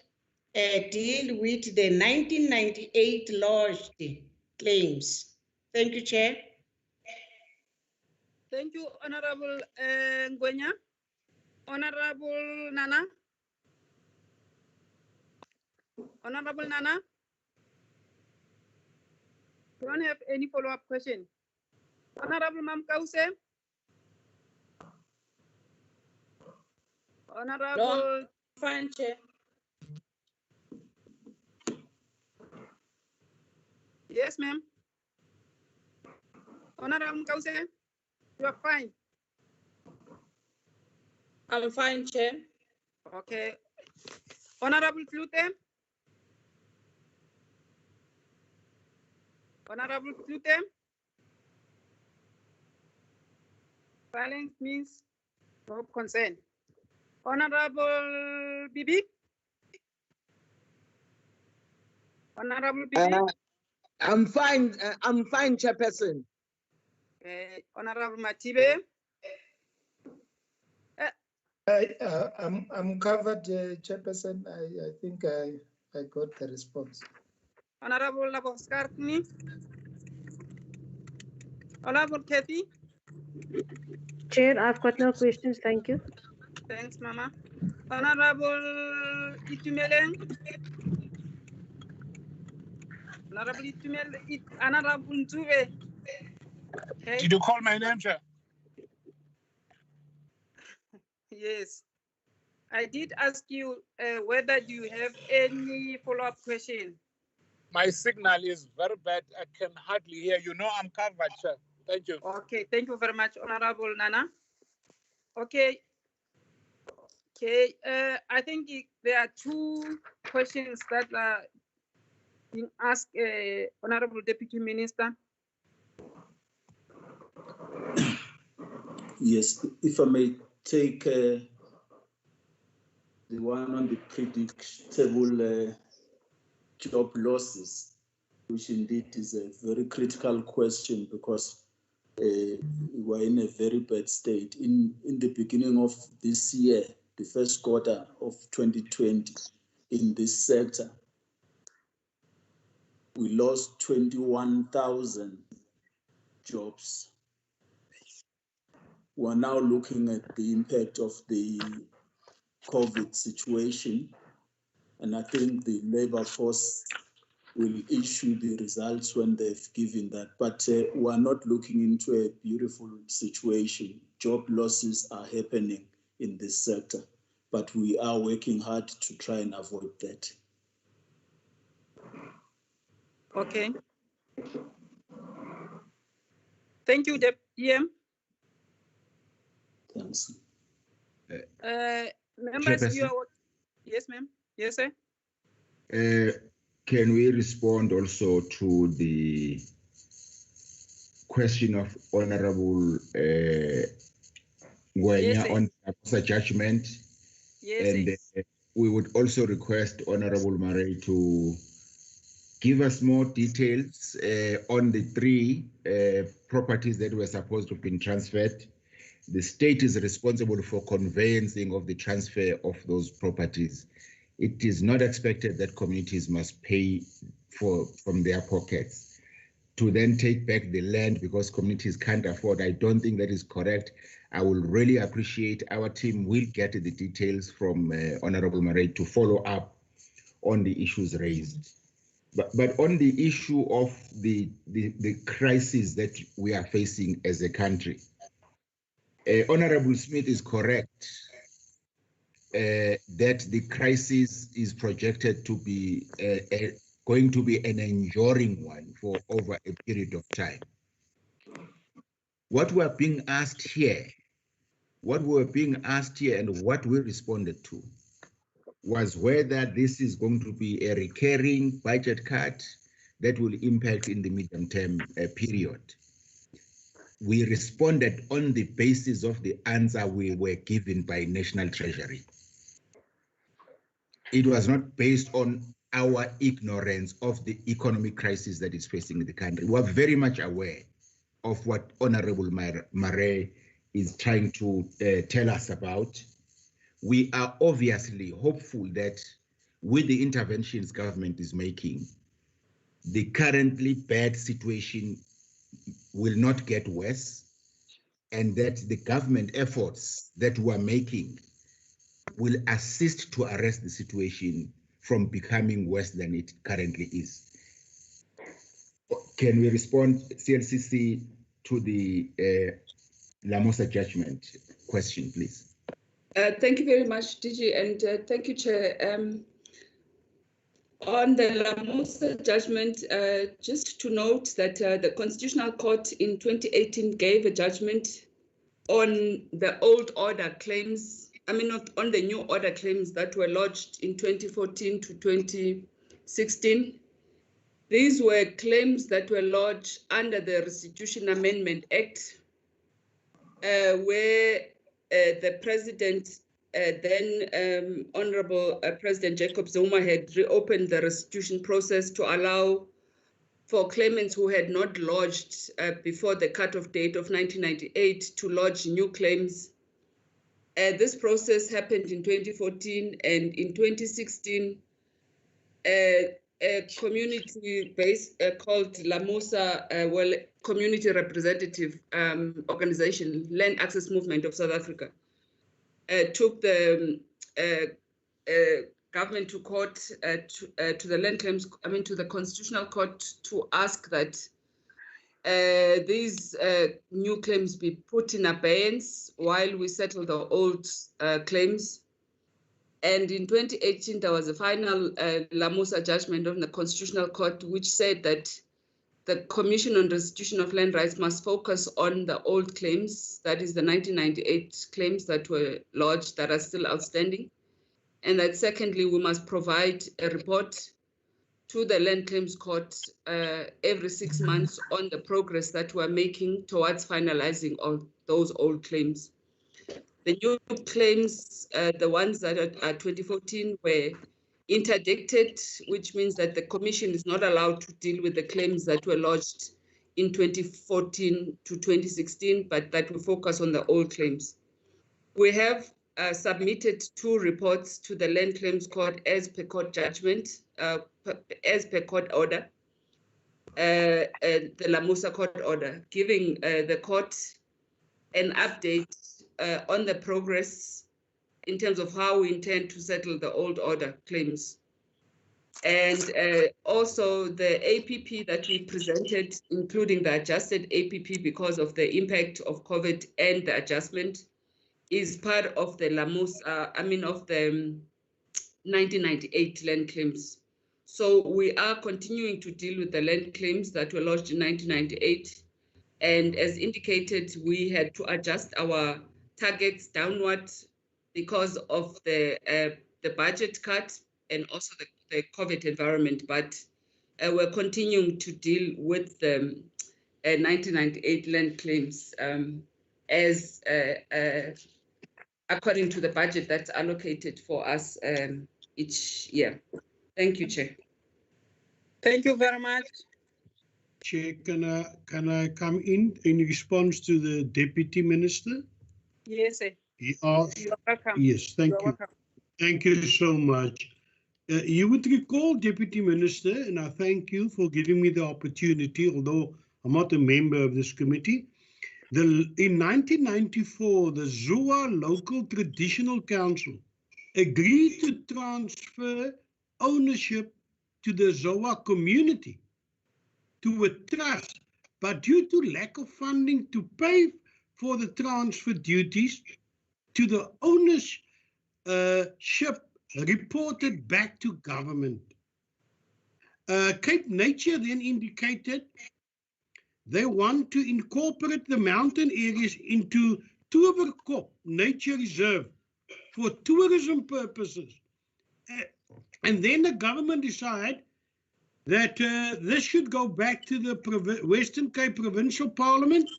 deal with the 1998 lodged claims? Thank you, Chair. Thank you, Honorable Ngwenya. Honorable Nana. Honorable Nana. You don't have any follow-up question? Honorable Mam Kause. Honorable. No, fine, Chair. Yes, ma'am. Honorable Kause, you are fine. I'm fine, Chair. Okay. Honorable Flute. Honorable Flute. Silence means no consent. Honorable Bibi. Honorable Bibi. I'm fine, Chairperson. Honorable Matibe. I'm covered, Chairperson. I think I got the response. Honorable Laboskartni. Honorable Kathy. Chair, I've got no questions. Thank you. Thanks, Mama. Honorable Itumeleng. Honorable Itumele, Honorable Ntube. Okay. Did you call my name, Chair? Yes. I did ask you whether you have any follow-up question. My signal is very bad. I can hardly hear you. No, I'm covered, Chair. Thank you. Okay, thank you very much, Honorable Nana. Okay. Okay, I think there are two questions that are being asked, Honorable Deputy Minister. Yes, if I may take the one on the predictable job losses, which indeed is a very critical question because we were in a very bad state. In the beginning of this year, the first quarter of 2020, in this sector, we lost 21,000 jobs. We're now looking at the impact of the COVID situation, and I think the labor force will issue the results when they've given that. But we're not looking into a beautiful situation. Job losses are happening in this sector, but we are working hard to try and avoid that. Okay. Thank you, DM. Thanks. Members, you are... Yes, ma'am. Yes, sir. Can we respond also to the question of Honorable Ngwenya on the judgment? And we would also request Honorable Murray to give us more details on the three properties that were supposed to have been transferred. The state is responsible for conveyancing of the transfer of those properties. It is not expected that communities must pay from their pockets to then take back the land because communities can't afford. I don't think that is correct. I will really appreciate our team will get the details from Honorable Murray to follow up on the issues raised. But on the issue of the crisis that we are facing as a country, Honorable Smith is correct that the crisis is projected to be going to be an enduring one for over a period of time. What we're being asked here, and what we responded to was whether this is going to be a recurring budget cut that will impact in the medium term period. We responded on the basis of the answer we were given by National Treasury. It was not based on our ignorance of the economic crisis that is facing the country. We are very much aware of what Honorable Murray is trying to tell us about. We are obviously hopeful that with the interventions government is making, the currently bad situation will not get worse, and that the government efforts that we are making will assist to arrest the situation from becoming worse than it currently is. Can we respond, CLCC, to the Lamosa judgment question, please? Thank you very much, DG, and thank you, Chair. On the Lamosa judgment, just to note that the Constitutional Court in 2018 gave a judgment on the old order claims, not on the new order claims that were lodged in 2014 to 2016. These were claims that were lodged under the Restitution Amendment Act, where the President, then Honorable President Jacob Zuma, had reopened the restitution process to allow for claimants who had not lodged before the cutoff date of 1998 to lodge new claims. This process happened in 2014, and in 2016, a community-based called Lamosa, community representative organization, Land Access Movement of South Africa, took the government to court, to the land claims, to the Constitutional Court to ask that these new claims be put in abeyance while we settle the old claims. And in 2018, there was a final Lamosa judgment on the Constitutional Court, which said that the Commission on Restitution of Land Rights must focus on the old claims, that is the 1998 claims that were lodged that are still outstanding. And that secondly, we must provide a report to the Land Claims Court every 6 months on the progress that we're making towards finalizing all those old claims. The new claims, the ones that are 2014, were interdicted, which means that the Commission is not allowed to deal with the claims that were lodged in 2014 to 2016, but that we focus on the old claims. We have submitted 2 reports to the Land Claims Court as per court judgment, as per court order, the Lamosa court order, giving the court an update on the progress in terms of how we intend to settle the old order claims. And also the APP that we presented, including the adjusted APP because of the impact of COVID and the adjustment, is part of the Lamosa, of the 1998 land claims. So we are continuing to deal with the land claims that were lodged in 1998. And as indicated, we had to adjust our targets downward because of the budget cut and also the the COVID environment, but we're continuing to deal with the 1998 land claims as according to the budget that's allocated for us each year. Thank you, Chair. Thank you very much. Chair, can I come in response to the Deputy Minister? Yes, sir. He asked, You're welcome. yes, thank You're you. welcome. Thank you so much. You would recall, Deputy Minister, and I thank you for giving me the opportunity, although I'm not a member of this committee. In 1994, the Zua Local Traditional Council agreed to transfer ownership to the Zua community to a trust, but due to lack of funding to pay for the transfer duties to the ownership reported back to government. Cape Nature then indicated they want to incorporate the mountain areas into NCOP Nature Reserve for tourism purposes. And then the government decided that this should go back to the Western Cape Provincial Parliament.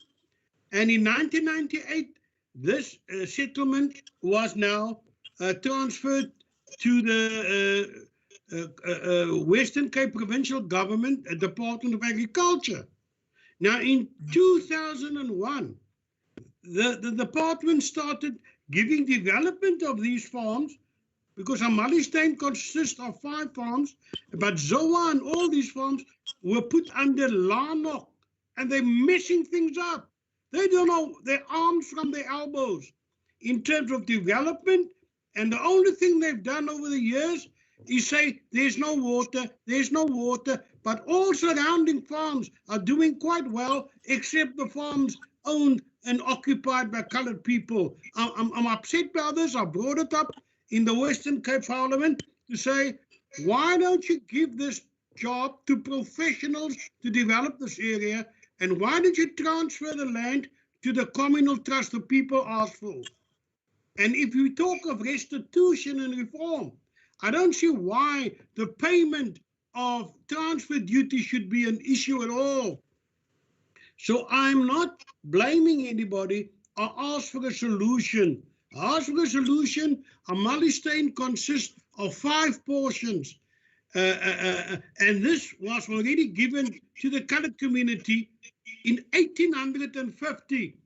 And in 1998, this settlement was now transferred to the Western Cape Provincial Government, Department of Agriculture. Now, in 2001, the department started giving development of these farms, because Amalstein consists of 5 farms, but Zoa and all these farms were put under Lanok, and they're messing things up. They don't know their arms from their elbows in terms of development, and the only thing they've done over the years is say there's no water, but all surrounding farms are doing quite well, except the farms owned and occupied by colored people. I'm upset by this. I brought it up in the Western Cape Parliament to say, why don't you give this job to professionals to develop this area, and why don't you transfer the land to the communal trust the people ask for? And if you talk of restitution and reform, I don't see why the payment of transfer duty should be an issue at all. So I'm not blaming anybody. I ask for a solution. Amalstein consists of 5 portions. And this was already given to the colored community in 1850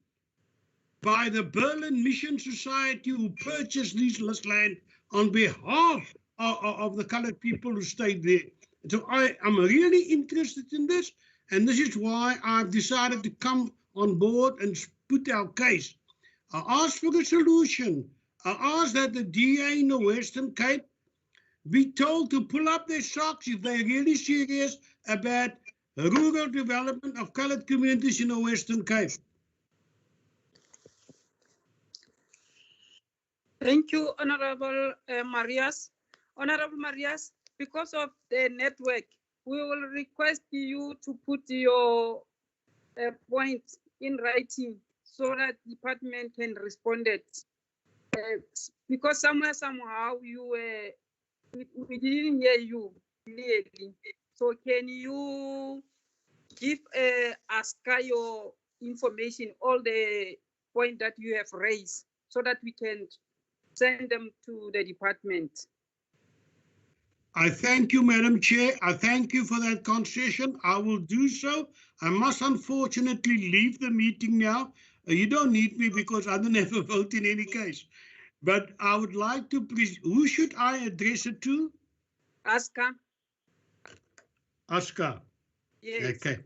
by the Berlin Mission Society, who purchased this land on behalf of the colored people who stayed there. So I'm really interested in this, and this is why I've decided to come on board and put our case. I asked for a solution. I asked that the DA in the Western Cape be told to pull up their socks if they're really serious about rural development of colored communities in the Western Cape. Thank you, Honorable Marias. Honorable Marias, because of the network, we will request you to put your point in writing so that the department can respond it. Because somehow you we didn't hear you clearly. So can you give Aska your information, all the point that you have raised, so that we can send them to the department? I thank you, Madam Chair. I thank you for that concession. I will do so. I must unfortunately leave the meeting now. You don't need me because I don't have a vote in any case. But I would like to please, who should I address it to? Aska. Aska. Yes. Okay.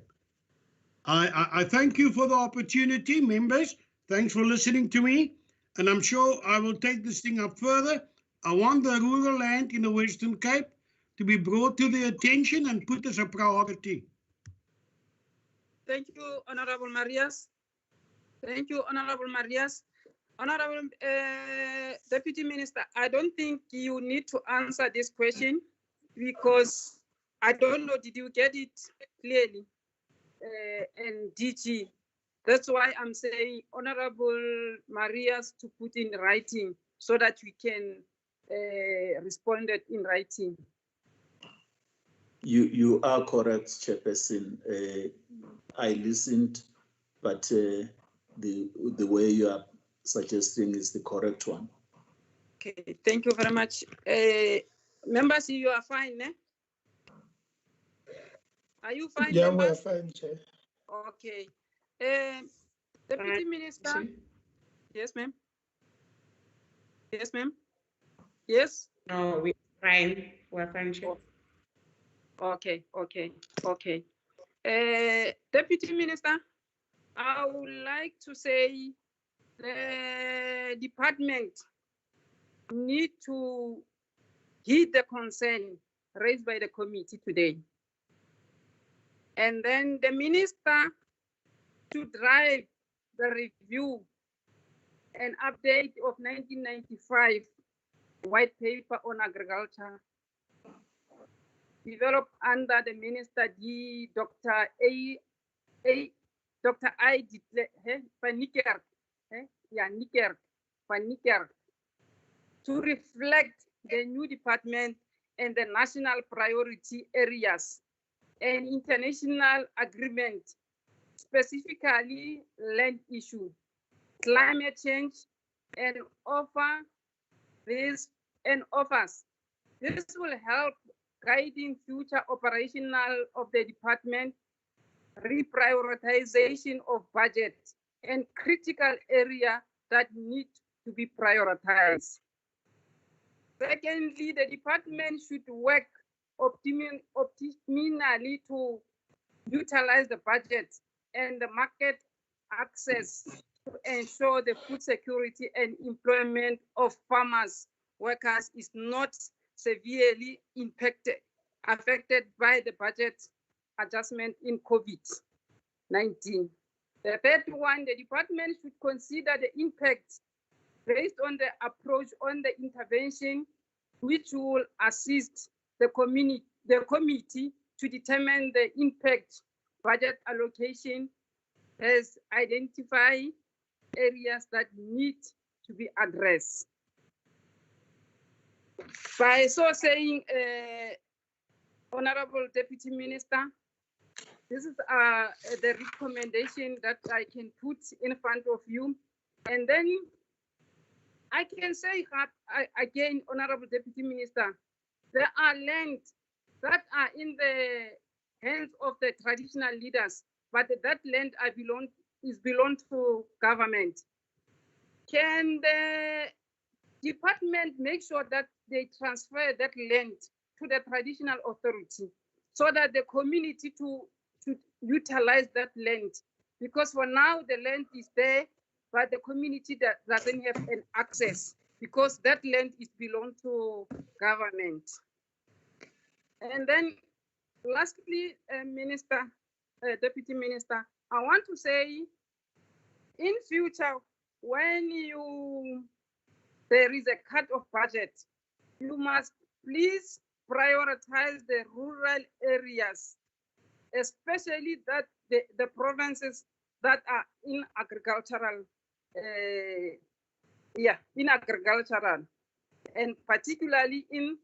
I thank you for the opportunity, members. Thanks for listening to me. And I'm sure I will take this thing up further. I want the rural land in the Western Cape to be brought to their attention and put as a priority. Thank you, Honorable Marias. Thank you, Honorable Marias. Honorable Deputy Minister, I don't think you need to answer this question because I don't know, did you get it clearly? And DG, that's why I'm saying Honorable Marias to put in writing so that we can respond it in writing. You are correct, Chairperson. I listened, but the way you are suggesting is the correct one. Okay, thank you very much. Members, you are fine, eh? Are you fine, Yeah, we are members? fine, Chair. Okay. Deputy Minister. Yes, ma'am. Yes, ma'am. Yes. No, we're fine. We're fine, Chair. Okay, okay, okay. Deputy Minister, I would like to say the department need to heed the concern raised by the committee today. And then the minister to drive the review and update of 1995 white paper on agriculture developed under the minister Dr. Dr. I. Paniker, Paniker, to reflect the new department and the national priority areas and international agreement, specifically land issue, climate change, and offers. This will help guiding future operational of the department, reprioritization of budget, and critical area that need to be prioritized. Secondly, the department should work optimally to utilize the budget and the market access to ensure the food security and employment of farmers, workers is not severely affected by the budget adjustment in COVID-19. The third one, the department should consider the impact based on the approach on the intervention, which will assist the committee to determine the impact budget allocation has identified areas that need to be addressed. By so saying, Honorable Deputy Minister, this is the recommendation that I can put in front of you. And then I can say again, Honorable Deputy Minister, there are lands that are in the hands of the traditional leaders, but that land belong to government. Can the department make sure that they transfer that land to the traditional authority so that the community should utilize that land? Because for now the land is there, but the community doesn't have an access because that land belongs to government. And then lastly, Deputy Minister, I want to say in future, when there is a cut of budget, you must please prioritize the rural areas, especially that the provinces that are in agricultural, and particularly in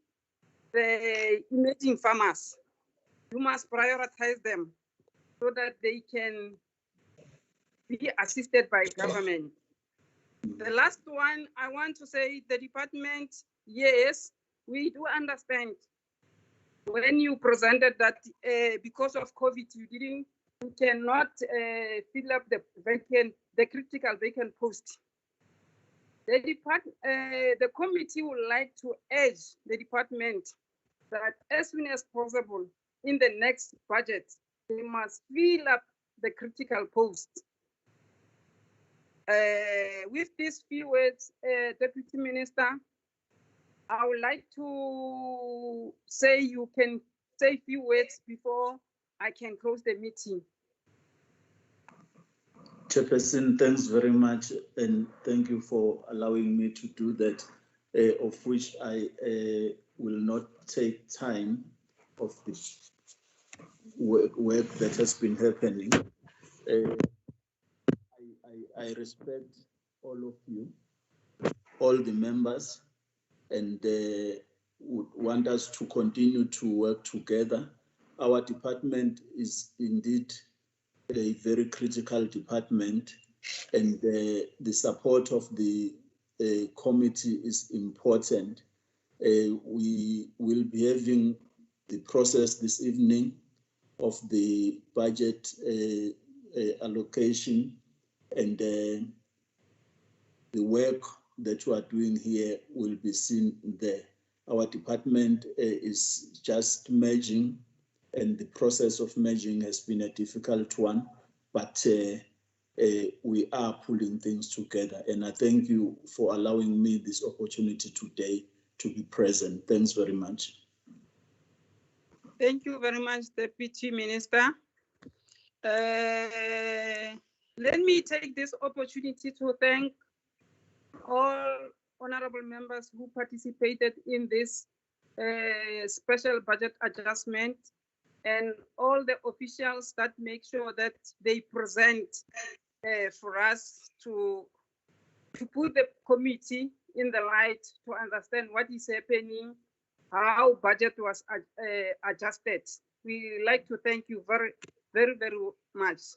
the emerging farmers. You must prioritize them so that they can be assisted by government. The last one, I want to say the department, yes, we do understand when you presented that because of COVID, you cannot fill up the critical vacant post. The committee would like to urge the department that as soon as possible in the next budget, they must fill up the critical post. With these few words, Deputy Minister, I would like to say you can say a few words before I can close the meeting. Chairperson, thanks very much, and thank you for allowing me to do that, of which I will not take time of the work that has been happening. I respect all of you, all the members, and would want us to continue to work together our department is indeed a very critical department, and the support of the committee is important. We will be having the process this evening of the budget allocation, and the work that we are doing here will be seen there. Our department is just merging, and the process of merging has been a difficult one, but we are pulling things together. And I thank you for allowing me this opportunity today to be present. Thanks very much. Thank you very much, Deputy Minister. Let me take this opportunity to thank all honorable members who participated in this special budget adjustment, and all the officials that make sure that they present for us to put the committee in the light to understand what is happening, how budget was adjusted. We like to thank you very, very, very much.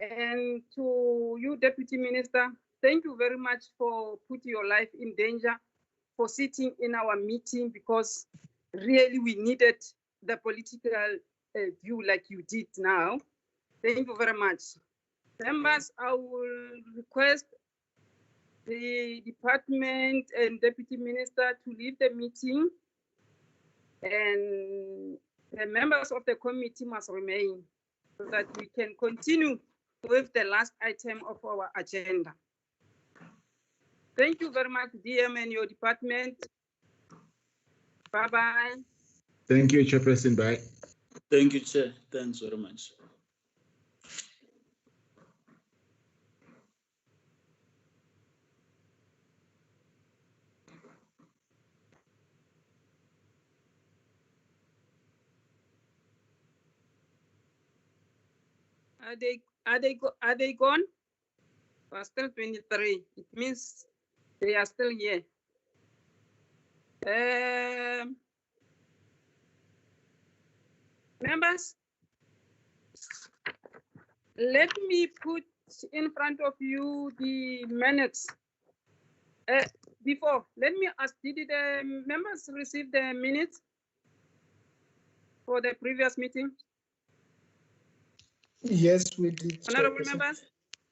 And to you, Deputy Minister, thank you very much for putting your life in danger, for sitting in our meeting, because really we needed the political view like you did now. Thank you very much. Members, I will request the department and Deputy Minister to leave the meeting, and the members of the committee must remain so that we can continue with the last item of our agenda. Thank you very much, DM and your department. Bye-bye. Thank you, Chairperson. Bye. Thank you, Chair. Thanks very much. Are they gone? We're still 23. It means they are still here. Members, let me put in front of you the minutes. Before, let me ask, did the members receive the minutes for the previous meeting? Yes, we did. Honorable members?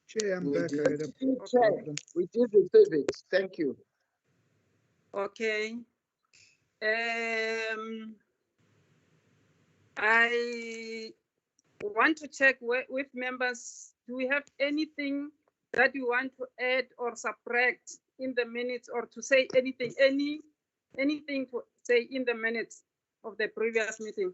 Chair, I'm We back. did. I had a Chair, problem. we did receive it. Thank you. Okay. I want to check with members, do we have anything that you want to add or subtract in the minutes, or to say anything, anything to say in the minutes of the previous meeting?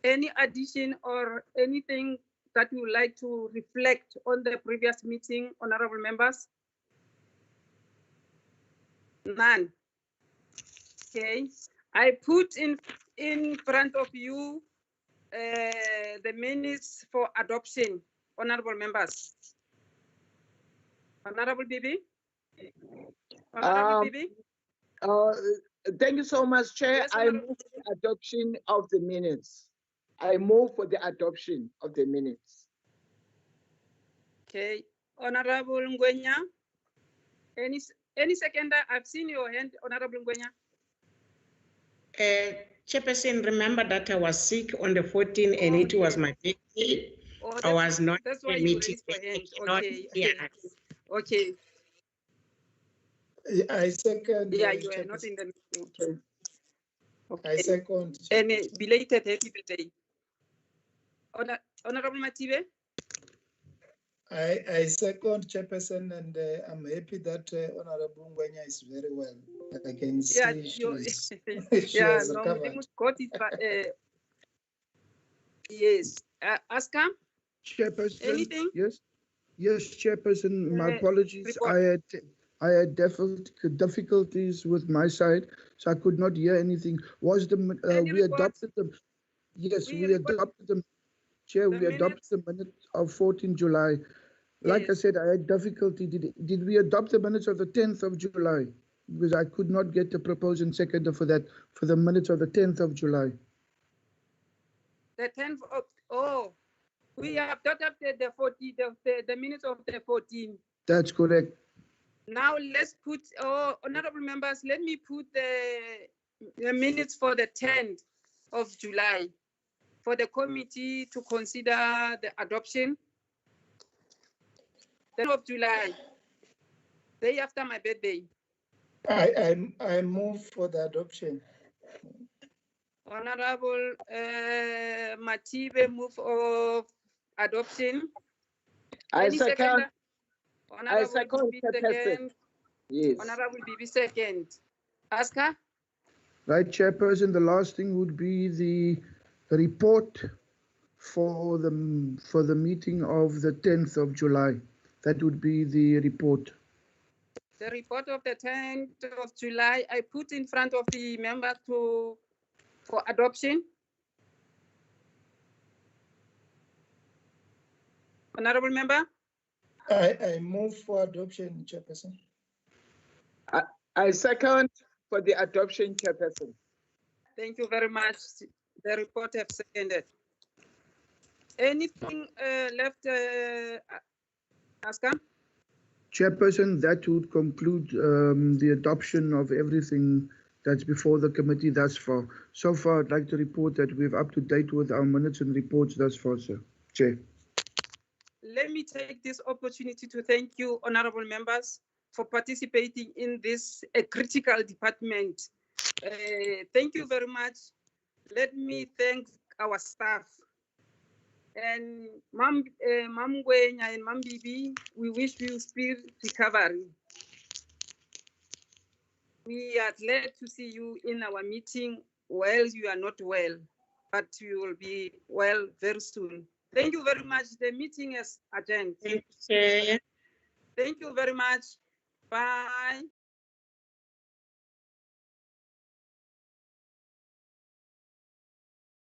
Any addition or anything that you would like to reflect on the previous meeting, honorable members? None. Okay. I put in front of you the minutes for adoption, honorable members. Honorable Bibi? Honorable Bibi? Thank you so much, Chair. Yes, I move for the adoption of the minutes. I move for the adoption of the minutes. Okay. Honorable Ngwenya? Any seconder? I've seen your hand, Honorable Ngwenya. Chairperson, remember that I was sick on the 14th and it was my birthday. I was not That's in why a you meeting. raised your hand. Not Okay. here. Okay. I second. Yeah, you are not in the meeting. Okay. I second. And belated happy birthday. Honorable Matibe? I second, Chairperson, and I'm happy that Honorable Ngwenya is very well. I can see she has recovered. Yes. Aska? Chairperson, anything? Yes, Chairperson, my apologies. I had difficulties with my side, so I could not hear anything. Was the we adopted the yes, we adopted the Chair, we adopted the minutes of 14 July. Like I said, I had difficulty. Did we adopt the minutes of the 10th of July? Because I could not get the proposed and seconder for that, for the minutes of the 10th of July. The 10th of, oh, we have adopted the 14, the minutes of the 14th. That's correct. Now let's put, oh, honorable members, let me put the minutes for the 10th of July for the committee to consider the adoption. 10th of July, day after my birthday. I move for the adoption. Honorable Matibe move of adoption. I Any second. seconder? Honorable second, Bibi Chairperson. second. Yes. Honorable Bibi second. Asker? Right, Chairperson, the last thing would be the report for the meeting of the 10th of July. That would be the report. The report of the 10th of July, I put in front of the members for adoption. Honorable member? I move for adoption, Chairperson. I second for the adoption, Chairperson. Thank you very much. The report have seconded. Anything left, Asker? Chairperson, that would conclude the adoption of everything that's before the committee thus far. So far, I'd like to report that we're up to date with our minutes and reports thus far, sir. Chair. Let me take this opportunity to thank you, honorable members, for participating in this critical department. Thank you very much. Let me thank our staff. And Mam Gwenya and Mam Bibi, we wish you speed recovery. We are glad to see you in our meeting. Well, you are not well, but you will be well very soon. Thank you very much. The meeting is adjourned. Thank you, Chair. Thank you very much. Bye.